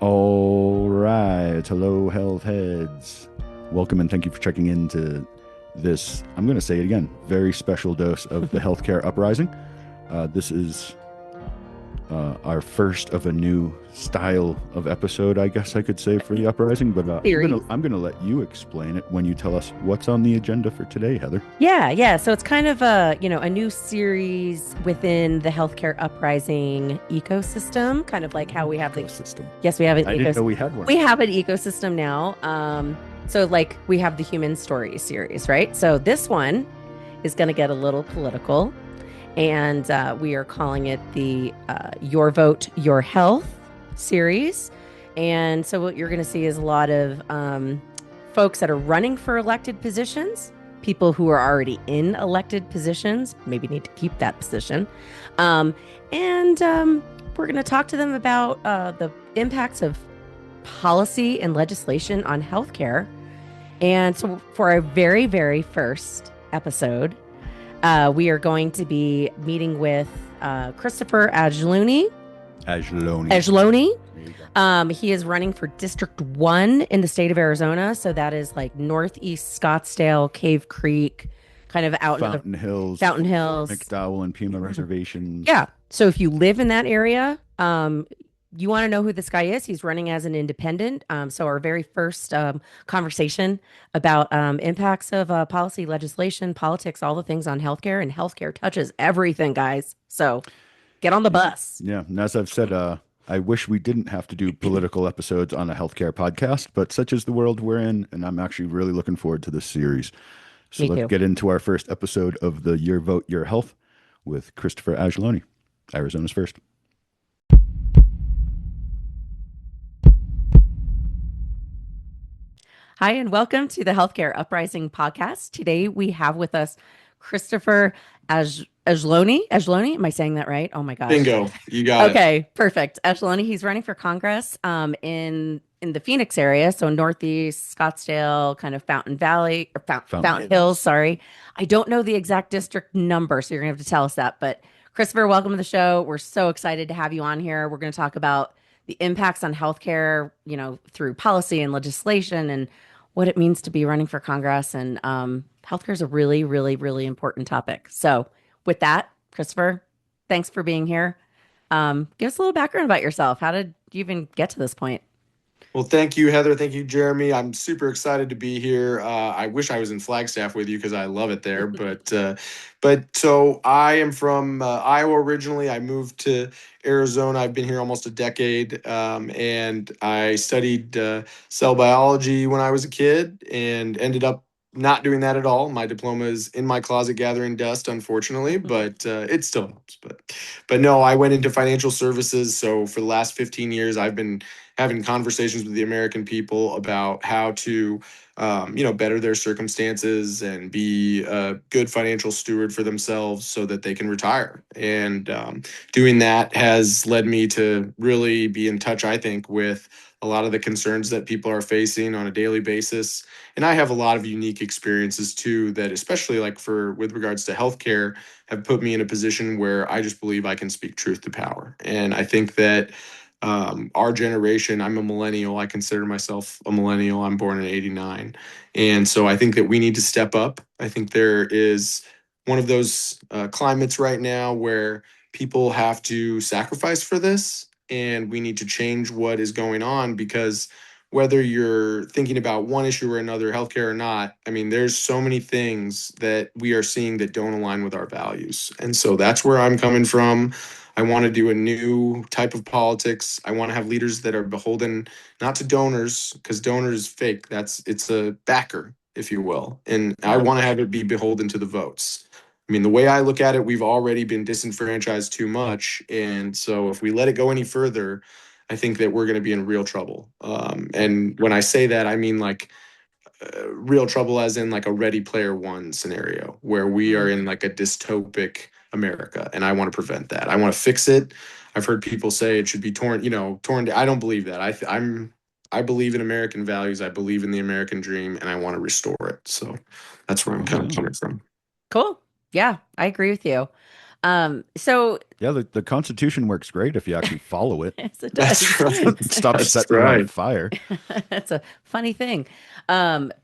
All right. Hello, health heads. Welcome and thank you for checking into this. I'm going to say it again. Very special dose of the Healthcare Uprising. This is our first of a new style of episode, I guess I could say, for the Uprising. But Series. I'm gonna let you explain it when you tell us what's on the agenda for today, Heather. Yeah. So it's kind of a new series within the healthcare uprising ecosystem, kind of like how we have the Ecosystem. yes, we have an I didn't know we had one. we have an ecosystem now. So like we have the human stories series, right? So this one is going to get a little political, and we are calling it the Your Vote, Your Health series. And so what you're going to see is a lot of folks that are running for elected positions, people who are already in elected positions, maybe need to keep that position. Um, and we're going to talk to them about the impacts of policy and legislation on healthcare. And so for our very, very first episode, we are going to be meeting with Christopher Ajluni. Ajloni. Ajloni. There you go. He is running for District 1 in the state of Arizona. So that is like Northeast Scottsdale, Cave Creek, kind of out in the Fountain Hills, Fountain Hills. McDowell and Pima reservations. Yeah. So if you live in that area, you want to know who this guy is. He's running as an independent. So our very first conversation about impacts of policy, legislation, politics, all the things on healthcare, and healthcare touches everything, guys. So get on the bus. Yeah, and as I've said, I wish we didn't have to do political episodes on a healthcare podcast, but such is the world we're in, and I'm actually really looking forward to this series. So Me let's too. get into our first episode of the Your Vote, Your Health with Christopher Ajloni, Arizona's first. Hi, and welcome to the Healthcare Uprising podcast. Today we have with us Christopher Ajloni. Ajloni, am I saying that right? Oh my gosh. Bingo. You got it. Okay, perfect. Ajloni, he's running for Congress in the Phoenix area, so Northeast Scottsdale, kind of Fountain Valley or Fountain Hills. Sorry, I don't know the exact district number, so you're gonna have to tell us that. But Christopher, welcome to the show. We're so excited to have you on here. We're going to talk about the impacts on healthcare, through policy and legislation, and what it means to be running for Congress. And healthcare is a really, really, really important topic. So, with that, Christopher, thanks for being here. Give us a little background about yourself. How did you even get to this point? Well, thank you, Heather. Thank you, Jeremy. I'm super excited to be here. I wish I was in Flagstaff with you because I love it there. But so I am from Iowa originally. I moved to Arizona. I've been here almost a decade, and I studied cell biology when I was a kid, and ended up not doing that at all. My diploma is in my closet gathering dust, unfortunately, but it still helps. But no, I went into financial services. So for the last 15 years, I've been having conversations with the American people about how to, better their circumstances and be a good financial steward for themselves so that they can retire. And doing that has led me to really be in touch, I think, with a lot of the concerns that people are facing on a daily basis. And I have a lot of unique experiences too, that especially like with regards to healthcare, have put me in a position where I just believe I can speak truth to power. And I think that our generation, I'm a millennial. I consider myself a millennial. I'm born in '89. And so I think that we need to step up. I think there is one of those climates right now where people have to sacrifice for this, and we need to change what is going on, because whether you're thinking about one issue or another, healthcare or not, I mean, there's so many things that we are seeing that don't align with our values. And so that's where I'm coming from. I want to do a new type of politics. I want to have leaders that are beholden not to donors, because donors is fake. It's a backer, if you will. And I Yeah. want to have it be beholden to the votes. I mean, the way I look at it, we've already been disenfranchised too much. And so if we let it go any further, I think that we're going to be in real trouble. And when I say that, I mean like real trouble as in like a Ready Player One scenario where we are Mm. in like a dystopic America, and I want to prevent that. I want to fix it. I've heard people say it should be torn. I don't believe that. I believe in American values. I believe in the American dream, and I want to restore it. So that's where I'm kind of Yeah. coming from. Cool. Yeah, I agree with you. So Yeah, the Constitution works great if you actually follow it. yes, it That's does. right. Stop That's setting it on right. fire. That's a funny thing.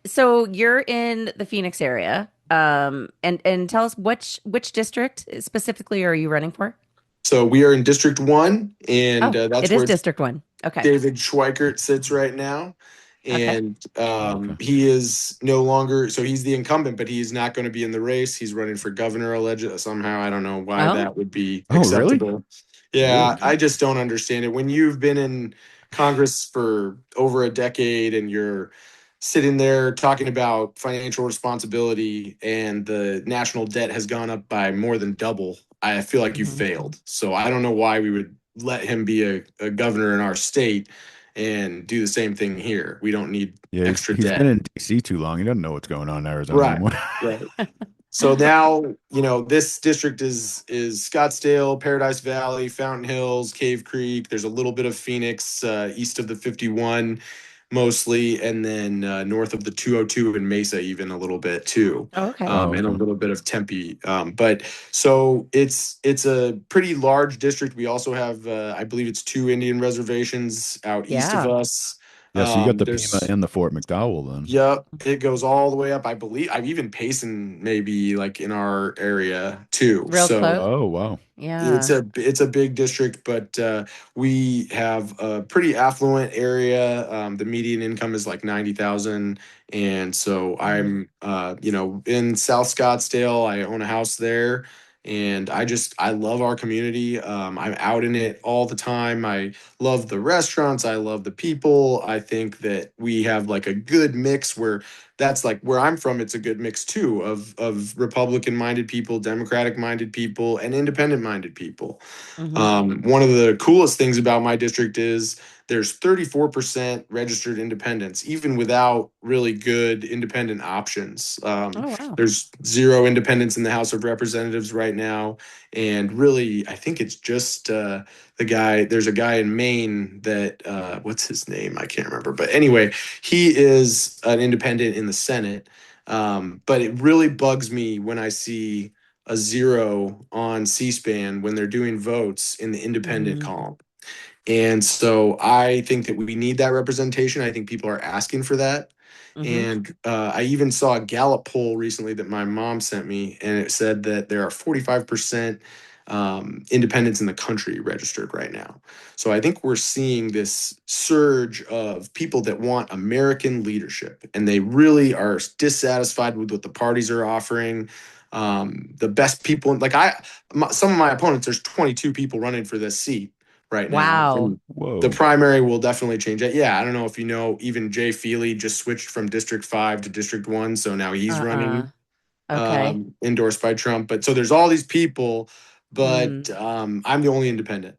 So you're in the Phoenix area. And tell us which district specifically are you running for? So we are in District 1, and Oh, it that's is where District 1. Okay. David Schweikert sits right now. Okay. And Okay. he is no longer, so he's the incumbent, but he's not going to be in the race. He's running for governor, alleged somehow. I don't know why Oh. that would be Oh, really? acceptable. Yeah, Weird. I just don't understand it. When you've been in Congress for over a decade and you're sitting there talking about financial responsibility and the national debt has gone up by more than double, I feel like you Mhm. failed. So I don't know why we would let him be a governor in our state and do the same thing here. We don't need Yeah, extra he's been debt. in DC too long. He doesn't know what's going on in Arizona Right. anymore. Right. So now, this district is Scottsdale, Paradise Valley, Fountain Hills, Cave Creek. There's a little bit of Phoenix, east of the 51 mostly, and then north of the 202 and Mesa even a little bit too. Oh, okay. Oh, And a okay. little bit of Tempe. But so it's a pretty large district. We also have I believe it's two Indian reservations out east of Yeah. us. Yeah, so you got the Pima There's and the Fort McDowell then. Yep, it goes all the way up. I believe I've even Payson maybe like in our area too. Real So close. Oh, wow. Yeah. it's a big district, but we have a pretty affluent area. The median income is like 90,000, and so Mhm. I'm in South Scottsdale. I own a house there, and I love our community. I'm out in it all the time. I love the restaurants. I love the people. I think that we have like a good mix where that's like where I'm from. It's a good mix too of Republican minded people, Democratic minded people, and independent minded people. Mhm. One of the coolest things about my district is there's 34% registered independents, even without really good independent options. Oh, wow. There's zero independents in the House of Representatives right now. And really, I think it's just there's a guy in Maine that, what's his name? I can't remember. But anyway, he is an independent in the Senate. But it really bugs me when I see a zero on C-SPAN when they're doing votes in the independent Mhm. column. And so I think that we need that representation. I think people are asking for that. Mhm. And I even saw a Gallup poll recently that my mom sent me, and it said that there are 45% independents in the country registered right now. So I think we're seeing this surge of people that want American leadership, and they really are dissatisfied with what the parties are offering. The best people, like some of my opponents, there's 22 people running for this seat right now. Wow. And the Whoa. primary will definitely change it. Yeah, I don't know if you know, even Jay Feely just switched from District 5 to District 1. So now he's Uh-uh. running, Okay. endorsed by Trump. But so there's all these people, Mm. but I'm the only independent.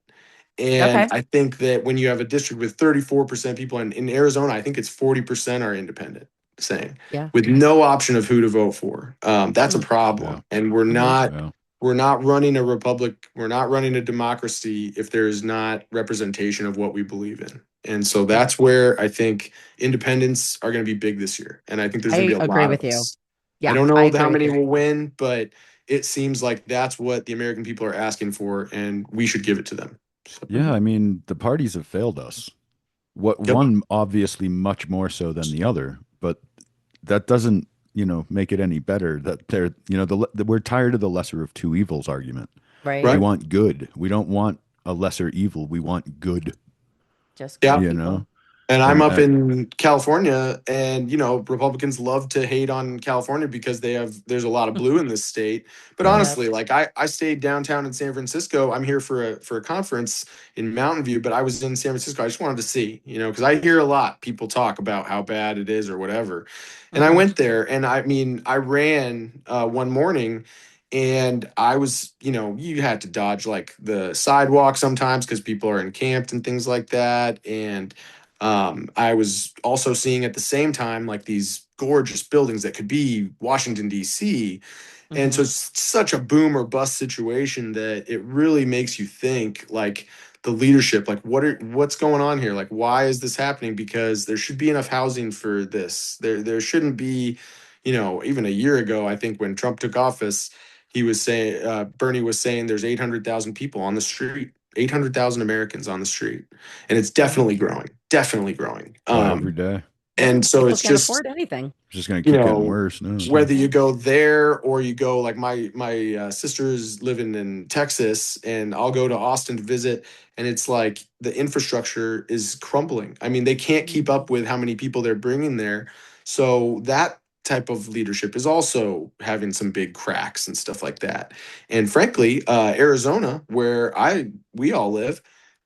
And Okay. I think that when you have a district with 34% people in Arizona, I think it's 40% are independent, saying Yeah. with no option of who to vote for. That's a Mm. Yeah. problem. And Mhm. Yeah. we're not running a republic. We're not running a democracy if there is not representation of what we believe in. And so Yeah. that's where I think independents are going to be big this year. And I think there's going to I be a agree lot of with you. us. I Yeah, don't I know how agree with many you. will win, but it seems like that's what the American people are asking for, and we should give it to them. So, Yeah, Mhm. I mean, the parties have failed us. What yep. one obviously much more so than the other, but that doesn't, make it any better that they're, we're tired of the lesser of two evils argument. We Right? Right. want good. We don't want a lesser evil. We want good, Just Yeah. good you people. know? And I'm And up in California, and Republicans love to hate on California because there's a lot of blue in this state. But right. Yep. honestly, like I stayed downtown in San Francisco. I'm here for a conference in Mountain View, but I was in San Francisco. I just wanted to see, because I hear a lot people talk about how bad it is or whatever. And I Mhm. went there, and I mean, I ran one morning. And I was, you had to dodge like the sidewalk sometimes because people are encamped and things like that. And I was also seeing at the same time like these gorgeous buildings that could be Washington, D.C. And so Mhm. it's such a boom or bust situation that it really makes you think like the leadership, like what's going on here? Like, why is this happening? Because there should be enough housing for this. There shouldn't be, even a year ago, I think when Trump took office, he was saying, Bernie was saying there's 800,000 people on the street, 800,000 Americans on the street. And it's Mhm. definitely growing, definitely growing. By every day. Yeah, And so people it's can't just, afford anything. It's just going to you keep getting know, worse. No. whether Yeah. you go there or you go, like my sister's living in Texas, and I'll go to Austin to visit, and it's like the infrastructure is crumbling. I mean, they can't keep Mhm. up with how many people they're bringing there. So that type of leadership is also having some big cracks and stuff like that. And frankly, Arizona, where I we all live,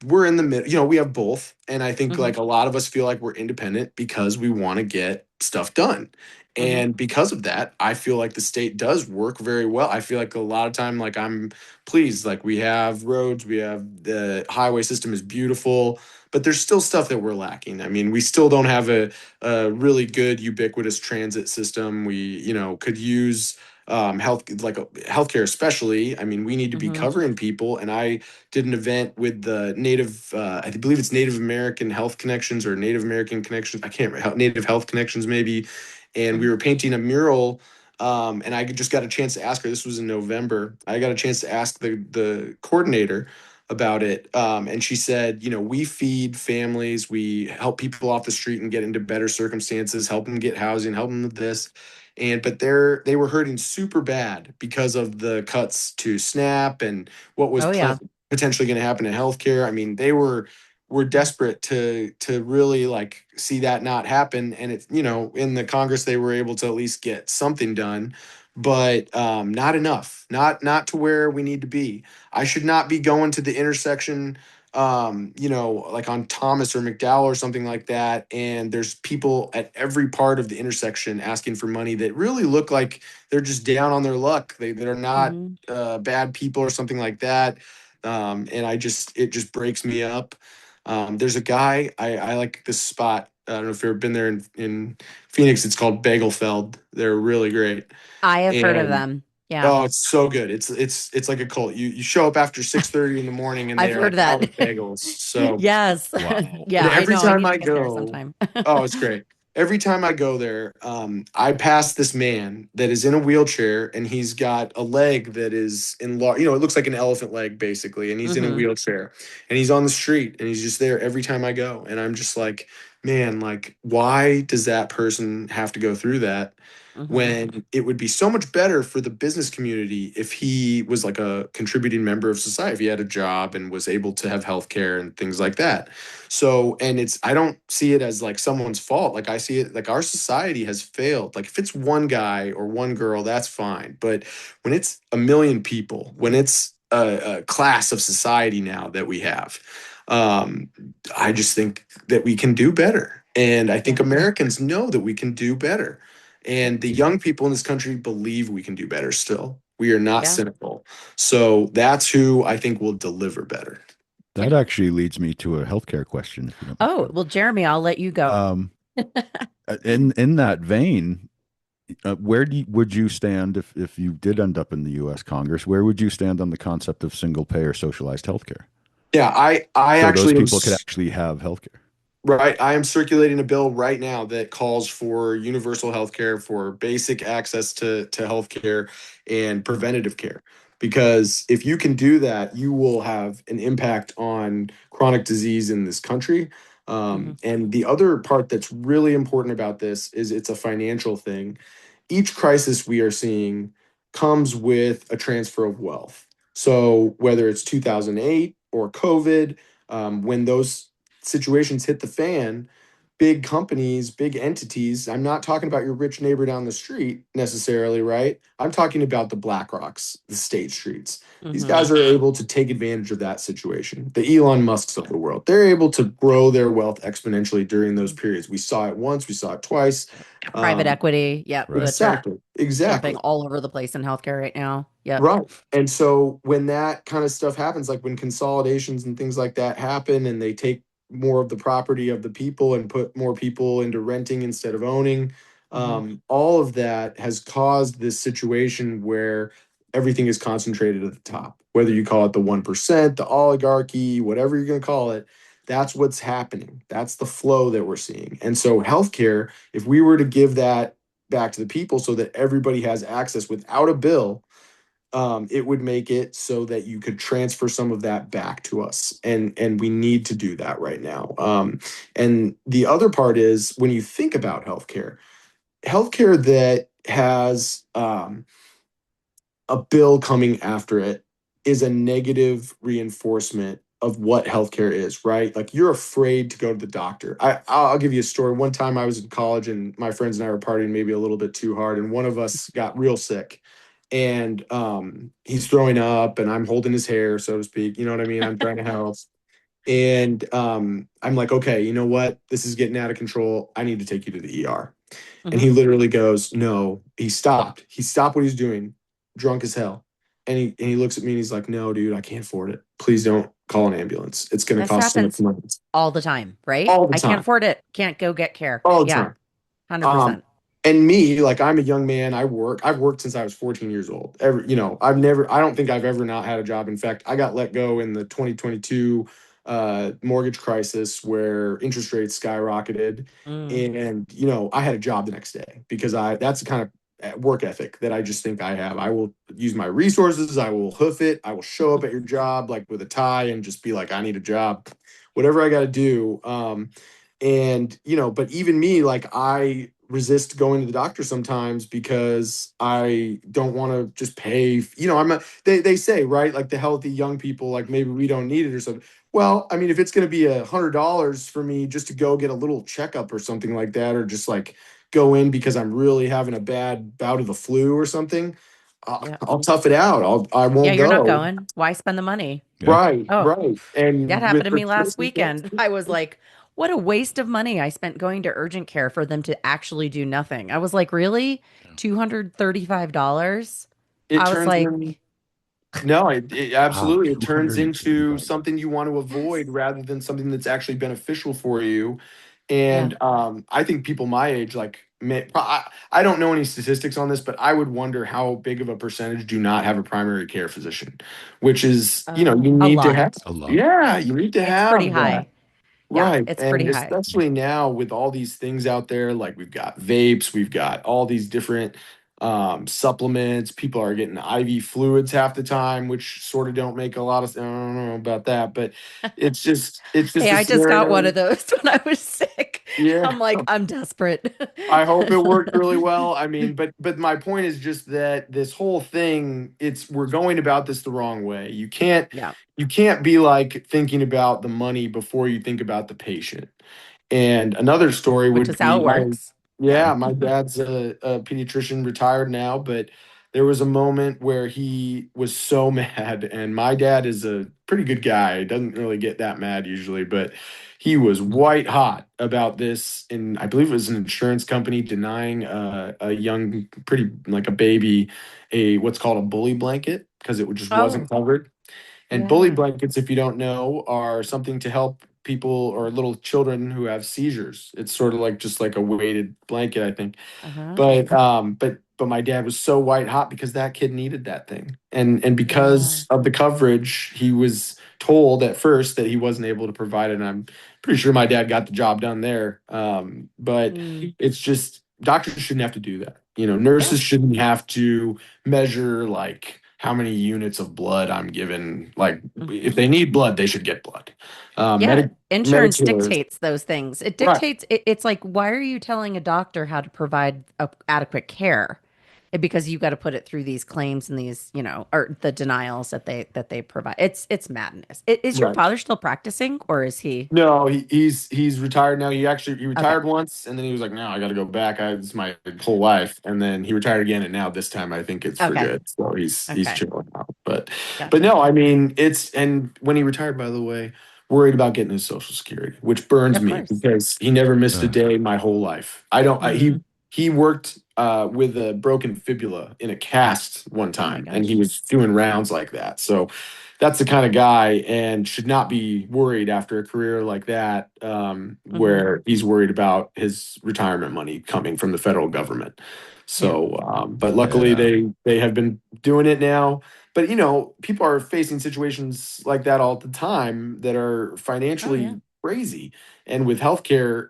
we're in the middle. We have both, and I think Mhm. like a lot of us feel like we're independent because we want to get stuff done. Mhm. And because of that, I feel like the state does work very well. I feel like a lot of time, like I'm pleased. Like we have roads, we have the highway system is beautiful, but there's still stuff that we're lacking. I mean, we still don't have a really good ubiquitous transit system. We could use healthcare, especially. I mean, we need to be Mhm. covering people. And I did an event with the I believe it's Native American Health Connections or Native American Connections. I can't remember, Native Health Connections maybe, and we Mhm. were painting a mural. And I just got a chance to ask her. This was in November. I got a chance to ask the coordinator about it, and she said, we feed families, we help people off the street and get into better circumstances, help them get housing, help them with this, but they were hurting super bad because of the cuts to SNAP and what was Oh yeah. potentially going to happen in healthcare. I mean, they were desperate to really like see that not happen. And it's, in the Congress they were able to at least get something done, but not enough, not to where we need to be. I should not be going to the intersection, like on Thomas or McDowell or something like that, and there's people at every part of the intersection asking for money that really look like they're just down on their luck. They're not Mhm. bad people or something like that. And it just breaks me up. There's a guy, I like this spot. I don't know if you've ever been there in Phoenix. It's called Bagelfeld. They're really great. I have heard of And them. Yeah. oh, it's so good. It's like a cult. You show up after 6:30 in the morning and I've they're heard like out that. of bagels. So Yes. Wow. and Yeah, I every know. I time need I to get there go, sometime. oh, it's great. Every time I go there, I pass this man that is in a wheelchair and he's got a leg that is enlarged. It looks like an elephant leg basically, and he's in a Mhm. wheelchair and he's on the street and he's just there every time I go. And I'm just like, man, like, why does that person have to go through that? Mhm. When it would be so much better for the business community if he was like a contributing member of society, if he had a job and was able to have health care and things like that. So, and I don't see it as like someone's fault. Like I see it like our society has failed. Like if it's one guy or one girl, that's fine. But when it's a million people, when it's a class of society now that we have, um, I just think that we can do better. And I think Yeah. Americans know that we can do better. Yep. And the young people in this country believe we can do better still. We are not Yeah. cynical. So that's who I think will deliver better. That actually leads me to a healthcare question, if you don't Oh, mind. well, Jeremy, I'll let you go. Um, in that vein, would you stand if you did end up in the U.S. Congress? Where would you stand on the concept of single payer socialized healthcare? Yeah, I So those actually people could actually have healthcare. right. I am circulating a bill right now that calls for universal health care, for basic access to health care and preventative care. Because if you can do that, you will have an impact on chronic disease in this country. Mhm. And the other part that's really important about this is it's a financial thing. Each crisis we are seeing comes with a transfer of wealth. So whether it's 2008 or COVID, when those situations hit the fan, big companies, big entities, I'm not talking about your rich neighbor down the street necessarily, right? I'm talking about the BlackRocks, the State Streets. These Mhm. guys are able to take advantage of that situation. The Elon Musks of the world, they're able to grow their wealth exponentially during those periods. We saw it once, we saw it twice. Private Um, equity. Yep. Right. Which are exactly, jumping exactly. all over the place in healthcare right now. Yep. Right. And so when that kind of stuff happens, like when consolidations and things like that happen and they take more of the property of the people and put more people into renting instead of owning, Mhm. all of that has caused this situation where everything is concentrated at the top. Whether you call it the 1%, the oligarchy, whatever you're going to call it, that's what's happening. That's the flow that we're seeing. And so healthcare, if we were to give that back to the people so that everybody has access without a bill, it would make it so that you could transfer some of that back to us, and we need to do that right now. And the other part is when you think about healthcare that has a bill coming after it is a negative reinforcement of what healthcare is, right? Like you're afraid to go to the doctor. I'll give you a story. One time I was in college and my friends and I were partying maybe a little bit too hard, and one of us got real sick. And he's throwing up, and I'm holding his hair, so to speak. You know what I mean? I'm trying to help. And I'm like, okay, you know what? This is getting out of control. I need to take you to the ER. And Hmm. he literally goes, no, he stopped. He stopped what he's doing, drunk as hell. And he looks at me and he's like, no, dude, I can't afford it. Please don't call an ambulance. It's going to This cost so much happens money. all the time, right? All the I can't time. afford it. Can't go get care. All the Yeah, time. Um, 100%. and me, like I'm a young man, I've worked since I was 14 years old. I don't think I've ever not had a job. In fact, I got let go in the 2022 mortgage crisis where interest rates skyrocketed. Mm. And, I had a job the next day because that's the kind of work ethic that I just think I have. I will use my resources. I will hoof it. I will show up at your job like with a tie and just be like, I need a job, whatever I got to do. And but even me, like I resist going to the doctor sometimes because I don't want to just pay. They say, right, like the healthy young people, like maybe we don't need it or something. Well, I mean, if it's going to be $100 for me just to go get a little checkup or something like that, or just like go in because I'm really having a bad bout of the flu or something, Yeah. I'll tough it out. I Yeah, won't you're not go. going. Why spend the money? Yeah. Right, Oh, right. that And happened with to me last weekend. I was like, what a waste of money I spent going to urgent care for them to actually do nothing. I was like, really? $235? it I was turns like, in No, it Wow, absolutely. It turns into $235. something you want to avoid yes. rather than something that's actually beneficial for you. Yeah. And I think people my age, like, I don't know any statistics on this, but I would wonder how big of a percentage do not have a primary care physician, which is, you A need to have, lot. A lot. yeah, you need to It's pretty have that. high. Yeah, Right. it's pretty And high. especially now with all these things out there, like we've got vapes, we've got all these different supplements. People are getting IV fluids half the time, which sort of don't make a lot of I don't know about that, but it's just Hey, a I just got one scenario. of those when I was sick. Yeah. I'm like, I'm desperate. I hope it worked really well. I mean, but my point is just that this whole thing, we're going about this the wrong way. Yeah, You can't be like thinking about the money before you think about the patient. And another story which would is how be it works. Yeah. my dad's a pediatrician, retired now, but there was a moment where he was so mad, and my dad is a pretty good guy. He doesn't really get that mad usually, but he was white hot about this, and I believe it was an insurance company denying a young, pretty like a baby, a what's called a bully blanket because it just wasn't Oh, covered. And bully yeah. blankets, if you don't know, are something to help people or little children who have seizures. It's sort of like just like a weighted blanket, I think. Uh-huh. But my dad was so white hot because that kid needed that thing. And Yeah. because of the coverage, he was told at first that he wasn't able to provide it. And I'm pretty sure my dad got the job done there. But Mm. it's just doctors shouldn't have to do that. Yeah. Nurses shouldn't have to measure like how many units of blood I'm given. Like if Hmm. they need blood, they should get blood. Yeah. Insurance Medicare, dictates those things. It right, dictates, it's like, why are you telling a doctor how to provide adequate care? Because you got to put it through these claims and these, or the denials that they provide. It's madness. Is your right. father still practicing or is he? No, he's retired now. He Okay. retired once, and then he was like, "No, I got to go back. It's my whole life." And then he retired again, and now this time I think it's for Okay. good. So he's Okay. chilling out. But Gotcha. no, I mean and when he retired, by the way, worried about getting his Social Security, which burns Of me course. because he never missed a Uh, day my whole life. I don't. Mm. He worked with a broken fibula in a cast one Oh my time, and he gosh. was doing rounds like that. So that's the kind of guy and should not be worried after a career like that, Hmm. where he's worried about his retirement money coming from the federal government. Yeah. So, but luckily yeah. they have been doing it now. But people are facing situations like that all the time that are Oh yeah. financially crazy. And with healthcare,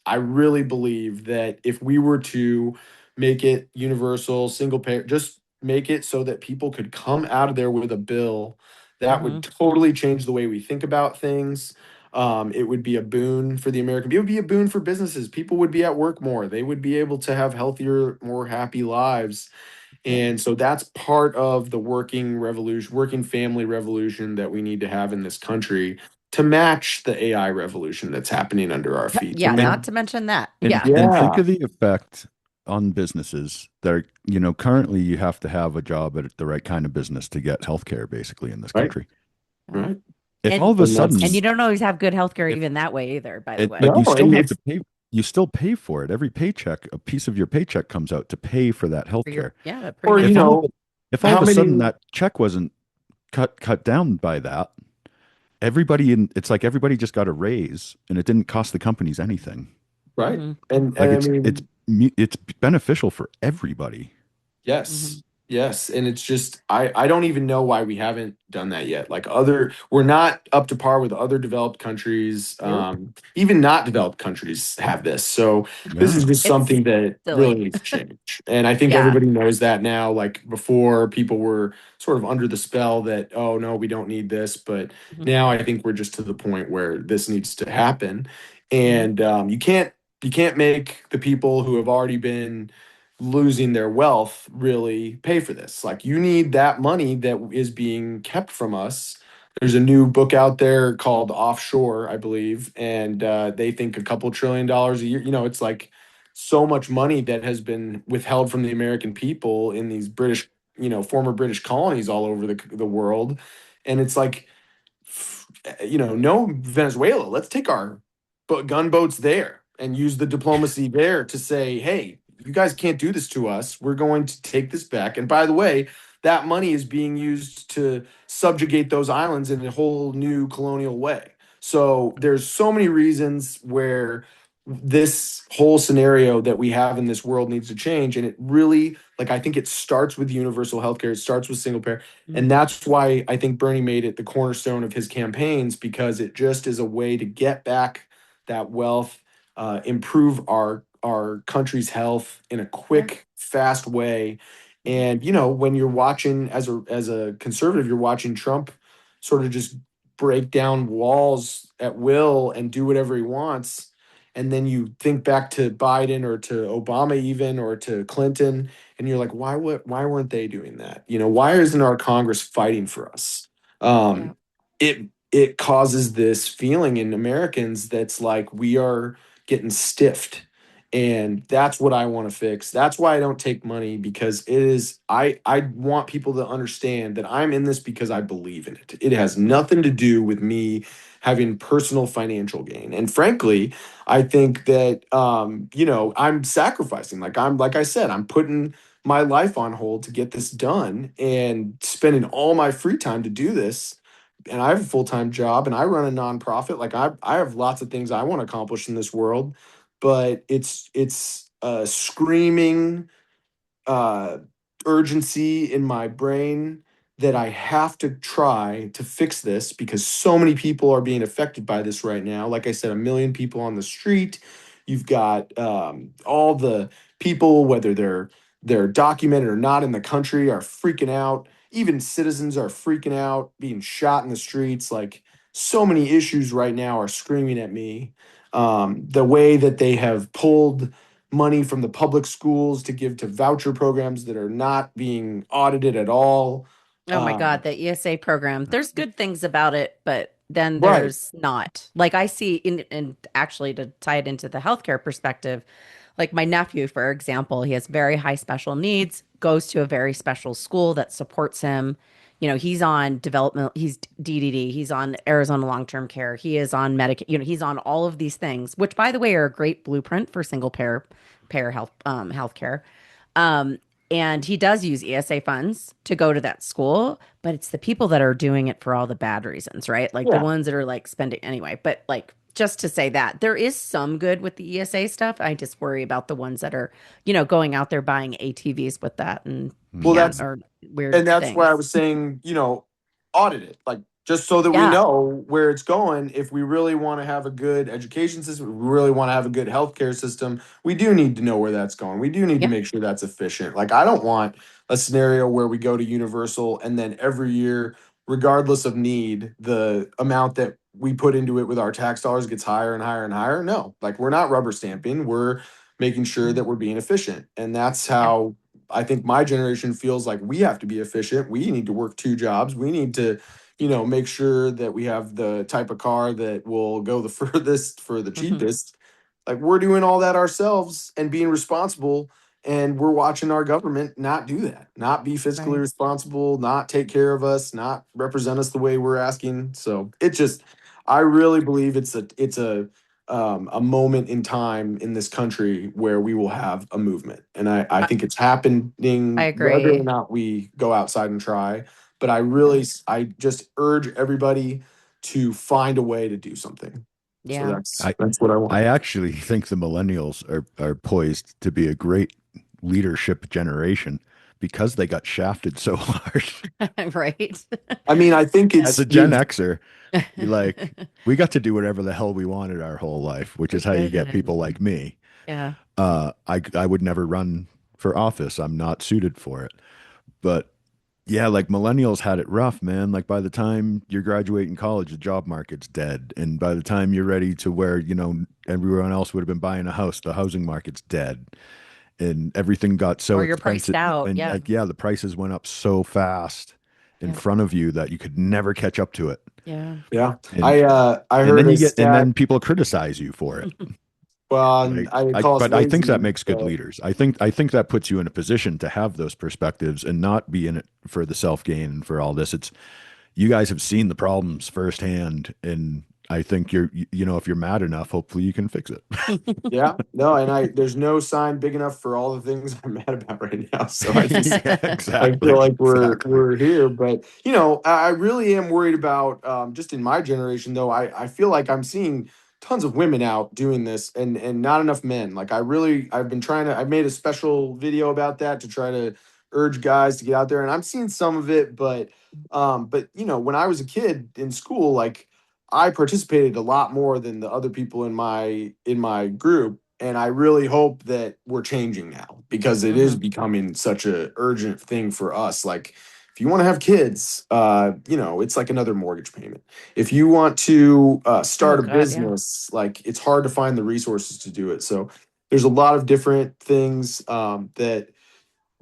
I really believe that if we were to make it universal, single payer, just make it so that people could come out of there with a bill that Hmm. would totally change the way we think about things. It would be a boon for the American people. It would be a boon for businesses. People would be at work more. They would be able to have healthier, more happy lives. Yep. And so that's part of the working revolution, working family revolution that we need to have in this country to match the AI revolution that's happening under our feet. To Yeah, match, not to mention that. And Yeah. and think yeah, of the effect on businesses. There, currently you have to have a job at the right kind of business to get healthcare, basically in this right, country. Yeah. right. If all And of a And and sudden, you that's don't always have good healthcare if even that way either, by the it, way. but no, you still and have to it's pay. You still pay for it. Every paycheck, a piece of your paycheck comes out to pay for that For your healthcare. yeah, the or If premiums. all how of a sudden many that check wasn't cut down by that, everybody it's like everybody just got a raise, and it didn't cost the companies anything. right? Hmm. And Like I mean, it's beneficial for everybody. Hmm. yes. Yes. And it's just I don't even know why we haven't done that yet. Like other we're not up to par with other developed countries. Nope. Even not developed countries have this. So this is Yeah. just It's something that really silly. needs to change. And I think Yeah. everybody knows that now. Like before people were sort of under the spell that, oh no, we don't need this. But Hmm. now I think we're just to the point where this needs to happen. Hmm. And you can't make the people who have already been losing their wealth really pay for this. Like you need that money that is being kept from us. There's a new book out there called Offshore, I believe, and they think a couple $1 trillion a year. It's like so much money that has been withheld from the American people in these British, former British colonies all over the world, and it's like no Venezuela. Let's take our gunboats there and use the diplomacy there to say, hey, you guys can't do this to us. We're going to take this back. And by the way, that money is being used to subjugate those islands in a whole new colonial way. So there's so many reasons where this whole scenario that we have in this world needs to change. And it really, like, I think it starts with universal healthcare. It starts with single payer. And Hmm. that's why I think Bernie made it the cornerstone of his campaigns because it just is a way to get back that wealth, improve our country's health in a Yeah. quick, fast way. Hmm. And when you're watching as a conservative, you're watching Trump sort of just break down walls at will and do whatever he wants. And then you think back to Biden or to Obama even or to Clinton and you're like, why weren't they doing that? Why isn't our Congress fighting for us? Yeah. Um, it causes this feeling in Americans that's like we are getting stiffed. And that's what I want to fix. That's why I don't take money because it is I want people to understand that I'm in this because I believe in it. It has nothing to do with me having personal financial gain. And frankly, I think that I'm sacrificing. Like I said, I'm putting my life on hold to get this done and spending all my free time to do this. And I have a full-time job and I run a nonprofit. Like I have lots of things I want to accomplish in this world, but it's a screaming uh, urgency in my brain that I have to try to fix this because so many people are being affected by this right now. Like I said, a million people on the street. You've got all the people, whether they're documented or not in the country, are freaking out. Even citizens are freaking out, being shot in the streets. Like so many issues right now are screaming at me. The way that they have pulled money from the public schools to give to voucher programs that are not being audited at all. Oh my Um, God, the ESA program. There's good things about it, but then right. there's not. Like I see in and actually to tie it into the healthcare perspective, like my nephew, for example, he has very high special needs, goes to a very special school that supports him. He's on development, he's DDD, he's on Arizona long-term care, he is on Medicaid, he's on all of these things, which by the way are a great blueprint for single payer healthcare. Um, and he does use ESA funds to go to that school, but it's the people that are doing it for all the bad reasons, right? Like the Yeah. ones that are like spending anyway. But like just to say that there is some good with the ESA stuff. I just worry about the ones that are, going out there buying ATVs with that and Well, Hmm. yeah, that's or weird and that's why I things. was saying, audit it. Like just so that we Yeah. know where it's going. If we really want to have a good education system, if we really want to have a good healthcare system, we do need to know where that's going. We do need to Yeah. make sure that's efficient. Like, I don't want a scenario where we go to universal and then every year, regardless of need, the amount that we put into it with our tax dollars gets higher and higher and higher. No, like, we're not rubber stamping. We're making sure that we're being efficient. And that's Yeah. how I think my generation feels like we have to be efficient. We need to work two jobs. We need to, make sure that we have the type of car that will go the furthest for the Hmm. cheapest. Like, we're doing all that ourselves and being responsible, and we're watching our government not do that, not be fiscally Right. responsible, not take care of us, not represent us the way we're asking. So it just, I really believe it's a moment in time in this country where we will have a movement. And I I, think it's I happening whether or agree. not we go outside and try. But Yeah. I just urge everybody to find a way to do something. So Yeah. that's I that's what I I want. actually think the millennials are poised to be a great leadership generation because they got shafted so hard. Right. I mean, I think As it's a Gen Xer, you like we got to do whatever the hell we wanted our whole life, which We is how you get did. people like me. Yeah. I would never run for office. I'm not suited for it. But yeah, like millennials had it rough, man. Like by the time you're graduating college, the job market's dead. And by the time you're ready to where, everyone else would have been buying a house, the housing market's dead. And everything got so Or you're priced expensive. out. And Yeah. like, yeah, the prices went up so fast in Yeah. front of you that you could never catch up to it. Yeah. Yeah. And I and heard then a and stat. then people criticize you for it. Well, and Like I I call us but I think that lazy. makes good leaders. I think that puts you in a position to have those perspectives and not be in it for the self gain and for all this. It's you guys have seen the problems firsthand, and I think if you're mad enough, hopefully you can fix it. Yeah, no, and there's no sign big enough for all the things I'm mad about right now. So Yeah, I feel exactly, like we're exactly. we're here. But I really am worried about just in my generation though. I feel like I'm seeing tons of women out doing this and not enough men. Like, I've been trying to, I've made a special video about that to try to urge guys to get out there, and I'm seeing some of it. But when I was a kid in school, like, I participated a lot more than the other people in my group, and I really hope that we're changing now because it is Hmm. becoming such a urgent thing for us. Like, if you want to have kids, it's like another mortgage payment. If you want to Oh start a God. Yeah. business, like, it's hard to find the resources to do it. So there's a lot of different things that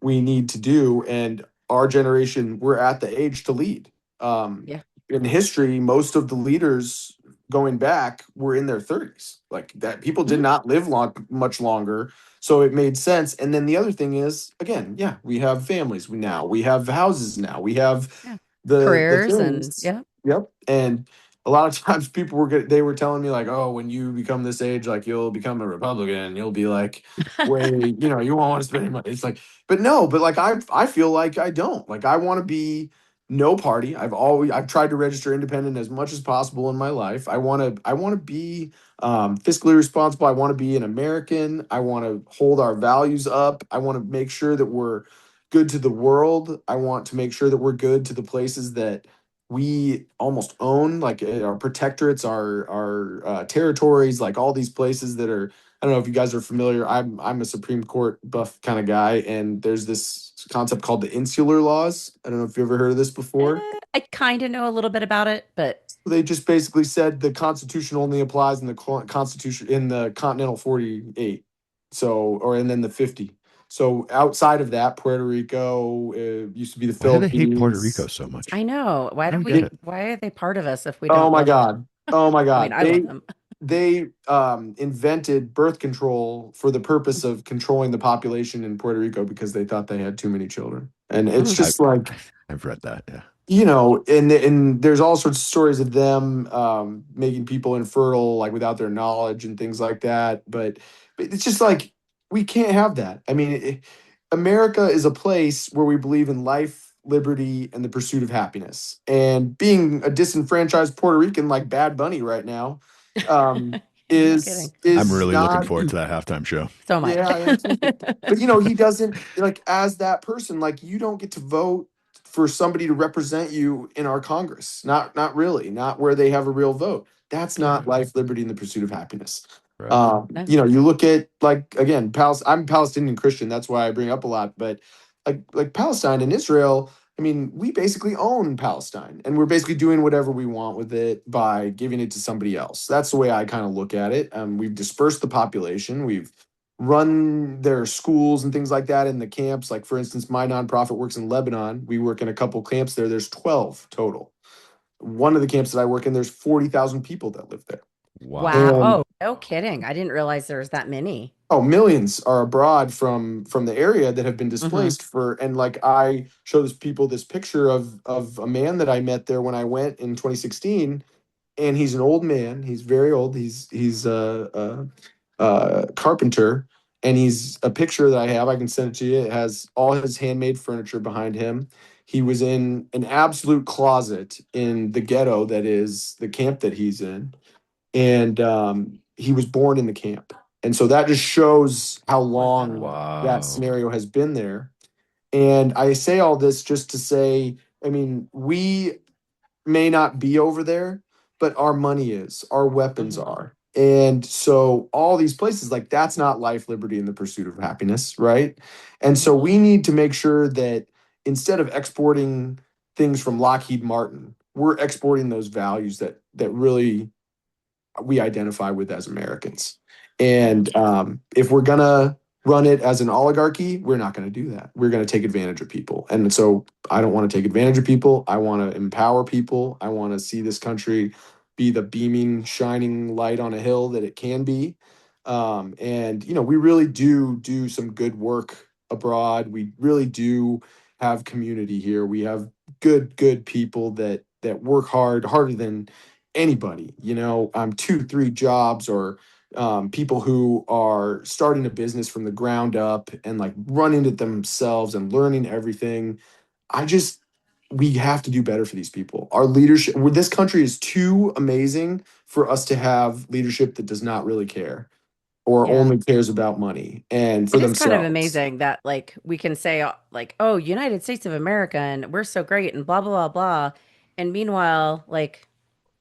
we need to do. And our generation, we're at the age to lead. Um, Yeah. in history, most of the leaders going back were in their 30s. Like, that, people did Mhm. not live much longer. So it made sense. And then the other thing is, again, yeah, we have families. We have houses now. We have Yeah. the Careers and things. yeah. Yep. And a lot of times people they were telling me like, oh, when you become this age, like, you'll become a Republican. You'll be like, way, you won't want to spend any money. It's like, but no, but like, I feel like I don't. Like, I want to be no party. I've tried to register independent as much as possible in my life. I want to be fiscally responsible. I want to be an American. I want to hold our values up. I want to make sure that we're good to the world. I want to make sure that we're good to the places that we almost own, like, our protectorates, our territories, like all these places that are. I don't know if you guys are familiar. I'm a Supreme Court buff kind of guy, and there's this concept called the insular laws. I don't know if you ever heard of this before. I kind of know a little bit about it, but They just basically said the Constitution only applies in the Constitution in the Continental 48. So, or and then the 50. So outside of that, Puerto Rico, used to be the Why do they hate Puerto Rico Philippines. so much? I know. I don't get it. Why are they part of us if we Oh don't my love them? God. Oh my I mean, God. I love them. They invented birth control for the purpose of controlling the population in Puerto Rico because they thought they had too many children. And it's Mm. I just like, I've read that. Yeah. and there's all sorts of stories of them making people infertile, like, without their knowledge and things like that. But it's just like, we can't have that. I mean, America is a place where we believe in life, liberty, and the pursuit of happiness. And being a disenfranchised Puerto Rican like Bad Bunny right now, um, Yeah, no kidding. I'm is really looking not. forward to that halftime show. So am Yeah, I am too. I. But he doesn't, like, as that person, like, you don't get to vote for somebody to represent you in our Congress. Not really, not where they have a real vote. That's Yeah. not life, liberty, and the pursuit of happiness. Right. No. You know, you look at, like, again, I'm Palestinian Christian. That's why I bring up a lot. But like Palestine and Israel, I mean, we basically own Palestine, and we're basically doing whatever we want with it by giving it to somebody else. That's the way I kind of look at it. We've dispersed the population. We've run their schools and things like that in the camps. Like, for instance, my nonprofit works in Lebanon. We work in a couple camps there. There's 12 total. One of the camps that I work in, there's 40,000 people that live there. Wow. Wow. And Oh, no kidding. I didn't realize there was that many. oh, millions are abroad from the area that have been Hmm. displaced for. And like, I show this people this picture of a man that I met there when I went in 2016, and he's an old man. He's very old. He's a carpenter, and he's a picture that I have. I can send it to you. It has all his handmade furniture behind him. He was in an absolute closet in the ghetto that is the camp that he's in, and he was born in the camp. And so that just shows how long Wow. that Wow. scenario has been there. And I say all this just to say, I mean, we may not be over there, but our money is, our weapons Hmm. are. And so all these places, like, that's not life, liberty, and the pursuit of happiness, right? And Hmm. so we need to make sure that instead of exporting things from Lockheed Martin, we're exporting those values that really we identify with as Americans. Yeah. And if we're gonna run it as an oligarchy, we're not going to do that. We're going to take advantage of people. And so I don't want to take advantage of people. I want to empower people. I want to see this country be the beaming, shining light on a hill that it can be. And you know, we really do some good work abroad. We really do have community here. We have good people that work hard, harder than anybody, you know, 2, 3 jobs, or people who are starting a business from the ground up and like running it themselves and learning everything. I just, we have to do better for these people. Our leadership, this country is too amazing for us to have leadership that does not really care or Yeah. only cares about money and for It is kind of themselves. amazing that like we can say like, oh, United States of America and we're so great and blah blah blah blah. And meanwhile, like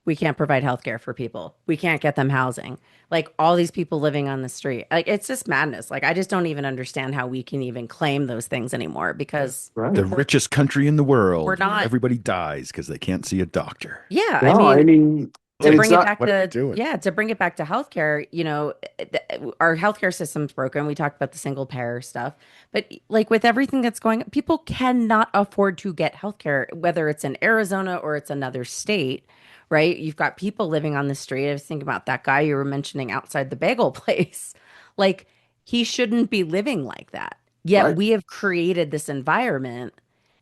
we can't provide healthcare for people. We can't get them housing. Like all these people living on the street. Like it's just madness. Like I just don't even understand how we can even claim those things anymore because The Right. richest country in the we're world. not. Everybody dies because they can't see a doctor. Yeah, I No, I mean, mean, to and Like, it's bring it not back what are we to doing? yeah, to bring it back to healthcare, our healthcare system's broken. We talked about the single payer stuff, but like with everything that's going, people cannot afford to get healthcare, whether it's in Arizona or it's another state, right? You've got people living on the street. I was thinking about that guy you were mentioning outside the bagel place. Like he shouldn't be living like that. Yet right. we have created this environment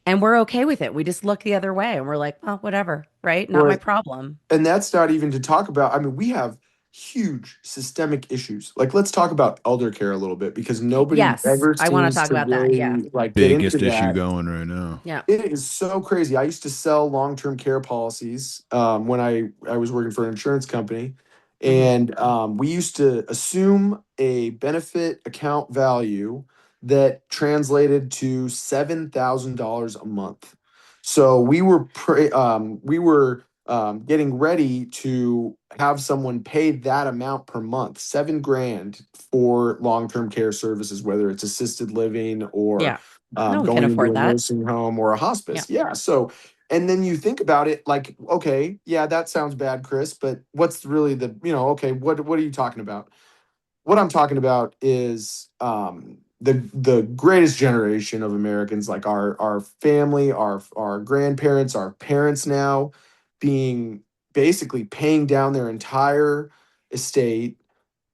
and we're okay with it. We just look the other way and we're like, oh, whatever, right? Not my Well, problem. and that's not even to talk about, I mean, we have huge systemic issues. Like, let's talk about elder care a little bit, because nobody Yes, ever I want to seems talk to about that. Yeah. really like get into Biggest issue that. going right now. Yeah. It is so crazy. I used to sell long-term care policies when I was working for an insurance company, Hmm. and we used to assume a benefit account value that translated to $7,000 a month. So we were getting ready to have someone pay that amount per month, 7 grand for long-term care services, whether it's assisted living or Yeah. No one can going into afford a that. nursing home or a Yeah. hospice. Yeah. So, and then you think about it like, okay, yeah, that sounds bad, Chris, but what's really okay, what are you talking about? What I'm talking about is the greatest generation of Americans, like our family, our grandparents, our parents now being basically paying down their entire estate,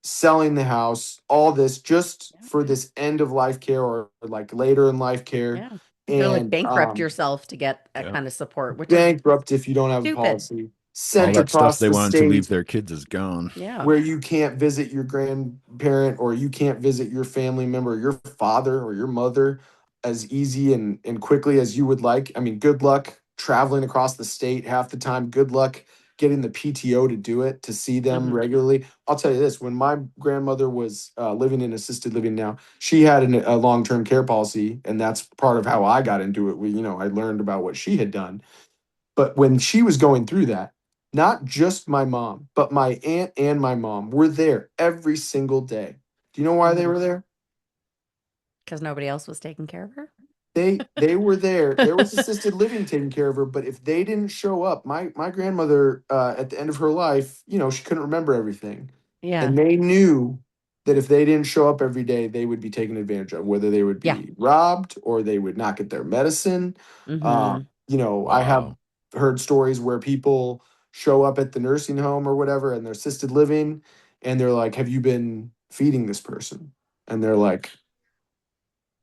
selling the house, all this just Yeah. for this end of life care or like later in life care. Yeah. You gotta like And bankrupt yourself to get that Yeah. kind of support, which is bankrupt if you don't have a stupid. policy, All sent that stuff across they the wanted to leave state their kids is gone. Yeah. where you can't visit your grandparent or you can't visit your family member, your father or your mother as easy and quickly as you would like. I mean, good luck traveling across the state half the time. Good luck getting the PTO to do it, to see them Hmm. regularly. I'll tell you this: when my grandmother was living in assisted living, now she had a long term care policy, and that's part of how I got into it. I learned about what she had done. But when she was going through that, not just my mom, but my aunt and my mom were there every single day. Do you know why they Hmm. were there? Because nobody else was taking care of her. They were there. There was assisted living taking care of her, but if they didn't show up, my grandmother at the end of her life, she couldn't remember everything, Yeah. and they knew that if they didn't show up every day, they would be taken advantage of, whether they would Yeah. be robbed or they would not get their medicine. Hmm. I have Wow. heard stories where people show up at the nursing home or whatever, and they're assisted living, and they're like, "Have you been feeding this person?" And they're like,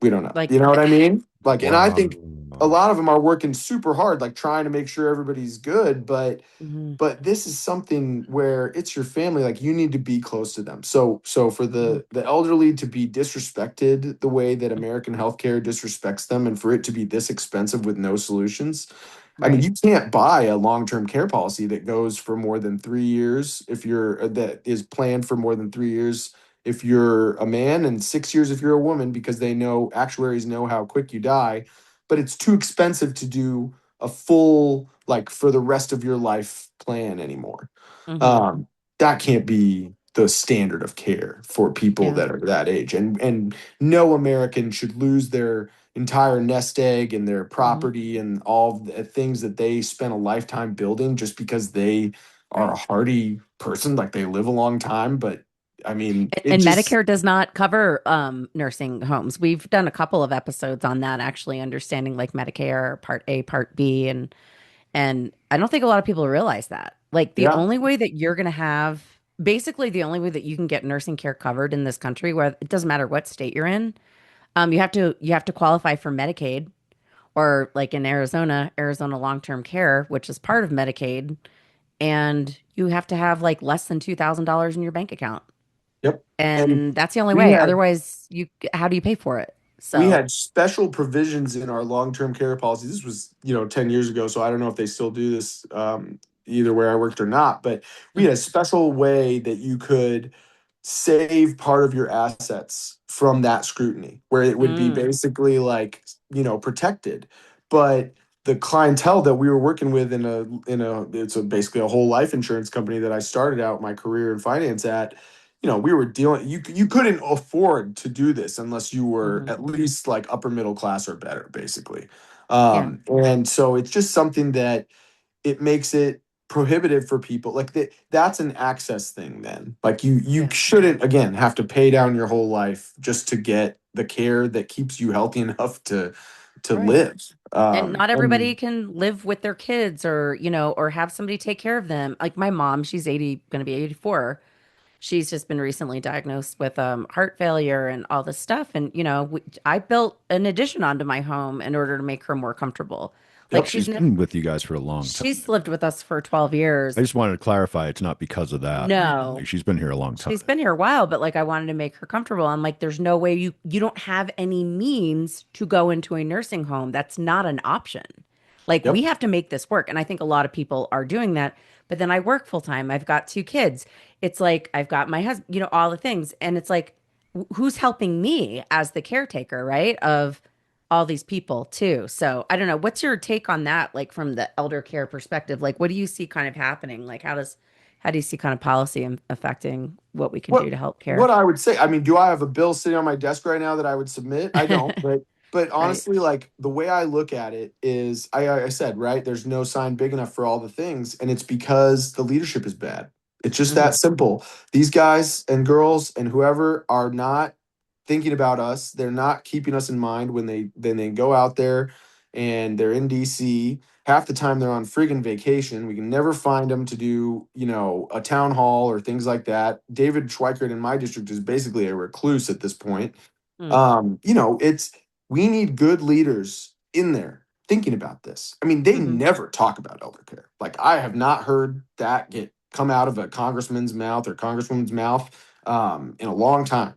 we don't know. Like, You know what I mean? Like, and I think a Wow. lot of them are working super hard, like trying to make sure everybody's good. mhm, But this is something where it's your family. Like you need to be close to them. So for mhm, the elderly to be disrespected the way that American healthcare disrespects them, and for it to be this expensive with no solutions, I mean, right. you can't buy a long-term care policy that goes for more than 3 years if that is planned for more than 3 years if you're a man and 6 years if you're a woman because they know actuaries know how quick you die, but it's too expensive to do a full like for the rest of your life plan anymore. Hmm. Um, that can't be the standard of care for people Yeah. that are that age, and no American should lose their entire nest egg and their Hmm. property and all the things that they spent a lifetime building just because they are a Right. hardy person, like they live a long time. But I mean, it And just, Medicare does not cover nursing homes. We've done a couple of episodes on that, actually understanding like Medicare Part A, Part B, and I don't think a lot of people realize that. Like the yeah, only way that you're going to have, basically the only way that you can get nursing care covered in this country, where it doesn't matter what state you're in, you have to qualify for Medicaid, or like in Arizona, Arizona long-term care, which is part of Medicaid, and you have to have like less than $2,000 in your bank account. yep. And And that's the only we way. had Otherwise, how do you pay for it? we So, had special provisions in our long-term care policy. This was, 10 years ago, so I don't know if they still do this either where I worked or not, but we had a mhm. special way that you could save part of your assets from that scrutiny, where it would be Mm, basically like, protected. But the clientele that we were working with it's basically a whole life insurance company that I started out my career in finance at. We were dealing, you couldn't afford to do this unless you were mhm. at least like upper middle class or better, basically. Yeah, And so it's just something that it makes it prohibitive for people. Like that's an access thing then. Like you yeah, shouldn't again have to pay down your whole life just to get the care that keeps you healthy enough to right. live. And not everybody And can live with their kids, or, or have somebody take care of them. Like my mom, she's 80, going to be 84. She's just been recently diagnosed with heart failure and all this stuff. And, I built an addition onto my home in order to make her more comfortable. Like yep, she's She's never, been with you guys for a long time. she's lived with us for 12 I years. just wanted to clarify it's not because of that. No. Like, she's been here a long She's time. been here a while, but like I wanted to make her comfortable. I'm like, there's no way you don't have any means to go into a nursing home. That's not an option. Like we yep, have to make this work. And I think a lot of people are doing that. But then I work full time. I've got two kids. It's like I've got my husband, all the things. And it's like, who's helping me as the caretaker, right? Of all these people too. So I don't know. What's your take on that? Like from the elder care perspective, like what do you see kind of happening? Like how do you see kind of policy affecting what we can do what to help what care? I would say, I mean, do I have a bill sitting on my desk right now that I would submit? I don't, but Right. honestly, like the way I look at it is I said, right, there's no sign big enough for all the things, and it's because the leadership is bad. It's just Hmm. that simple. These guys and girls and whoever are not thinking about us. They're not keeping us in mind when they go out there and they're in DC. Half the time they're on friggin' vacation. We can never find them to do, a town hall or things like that. David Schweikert in my district is basically a recluse at this point. Mm. It's we need good leaders in there thinking about this. I mean, they Hmm. never talk about elder care. Like I have not heard that get come out of a congressman's mouth or congresswoman's mouth in a long time.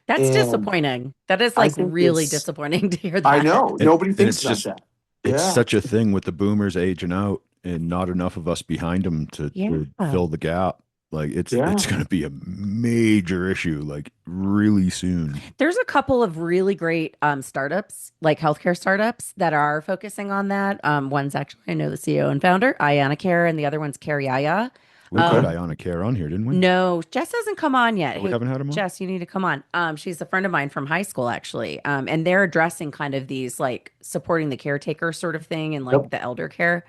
That's And disappointing. That is I like think really disappointing to hear I that. know And nobody and thinks it's about just that. it's Yeah. such a thing with the boomers aging out. and not enough of us behind them to Yeah. fill the gap. Like Yeah. it's going to be a major issue, like really soon. There's a couple of really great startups, like healthcare startups, that are focusing on that. One's actually, I know the CEO and founder, Ayana Care, and the other one's Carrie Aya. We've had Um, Ionic Care on here, didn't we? no, Jess hasn't come on yet. Oh, we Hey, haven't had him on. Jess, you need to come on. She's a friend of mine from high school, actually. And they're addressing kind of these like supporting the caretaker sort of thing and like Yep. the elder care.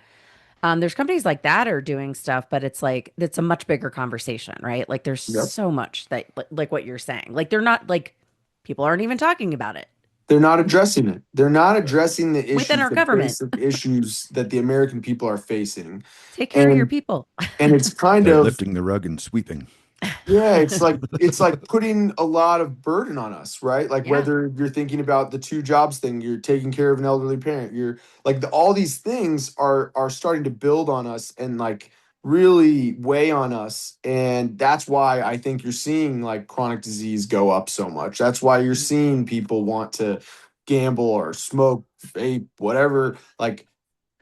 There's companies like that are doing stuff, but it's like it's a much bigger conversation, right? Like there's Yep. so much that like what you're saying. Like they're not like people aren't even talking about it They're not addressing it. They're not addressing the within issues, our the government. basic issues that the American people are facing. Take care of your And people. it's kind They're of, lifting the rug and sweeping. yeah, it's like putting a lot of burden on us, right? Like Yeah. whether you're thinking about the two jobs thing, you're taking care of an elderly parent, you're like all these things are starting to build on us and like really weigh on us. And that's why I think you're seeing like chronic disease go up so much. That's why you're seeing people want to gamble or smoke, vape, whatever. Like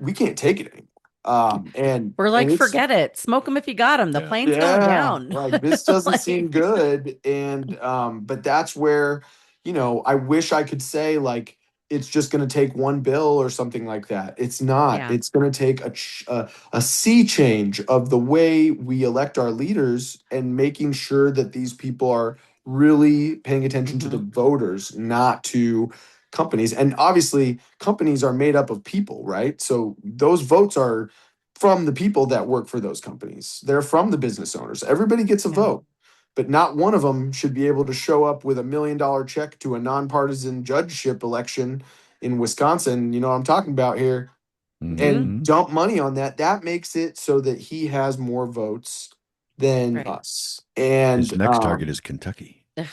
we can't take it anymore. We're And like, it's forget it. Smoke them if you got them. The Yeah. plane's going yeah, down. like this doesn't seem Like, good. And but that's where, I wish I could say like it's just going to take one bill or something like that. It's not. yeah. It's going to take a sea change of the way we elect our leaders and making sure that these people are really paying attention to the Hmm. voters, not to companies. And obviously, companies are made up of people, right? So those votes are from the people that work for those companies. They're from the business owners. Everybody gets a Yeah. vote, but not one of them should be able to show up with $1 million check to a nonpartisan judgeship election in Wisconsin. You know what I'm talking about here, Hmm. and Hmm. dump money on that. That makes it so that he has more votes than Right. us. His And next target is Kentucky. Ugh,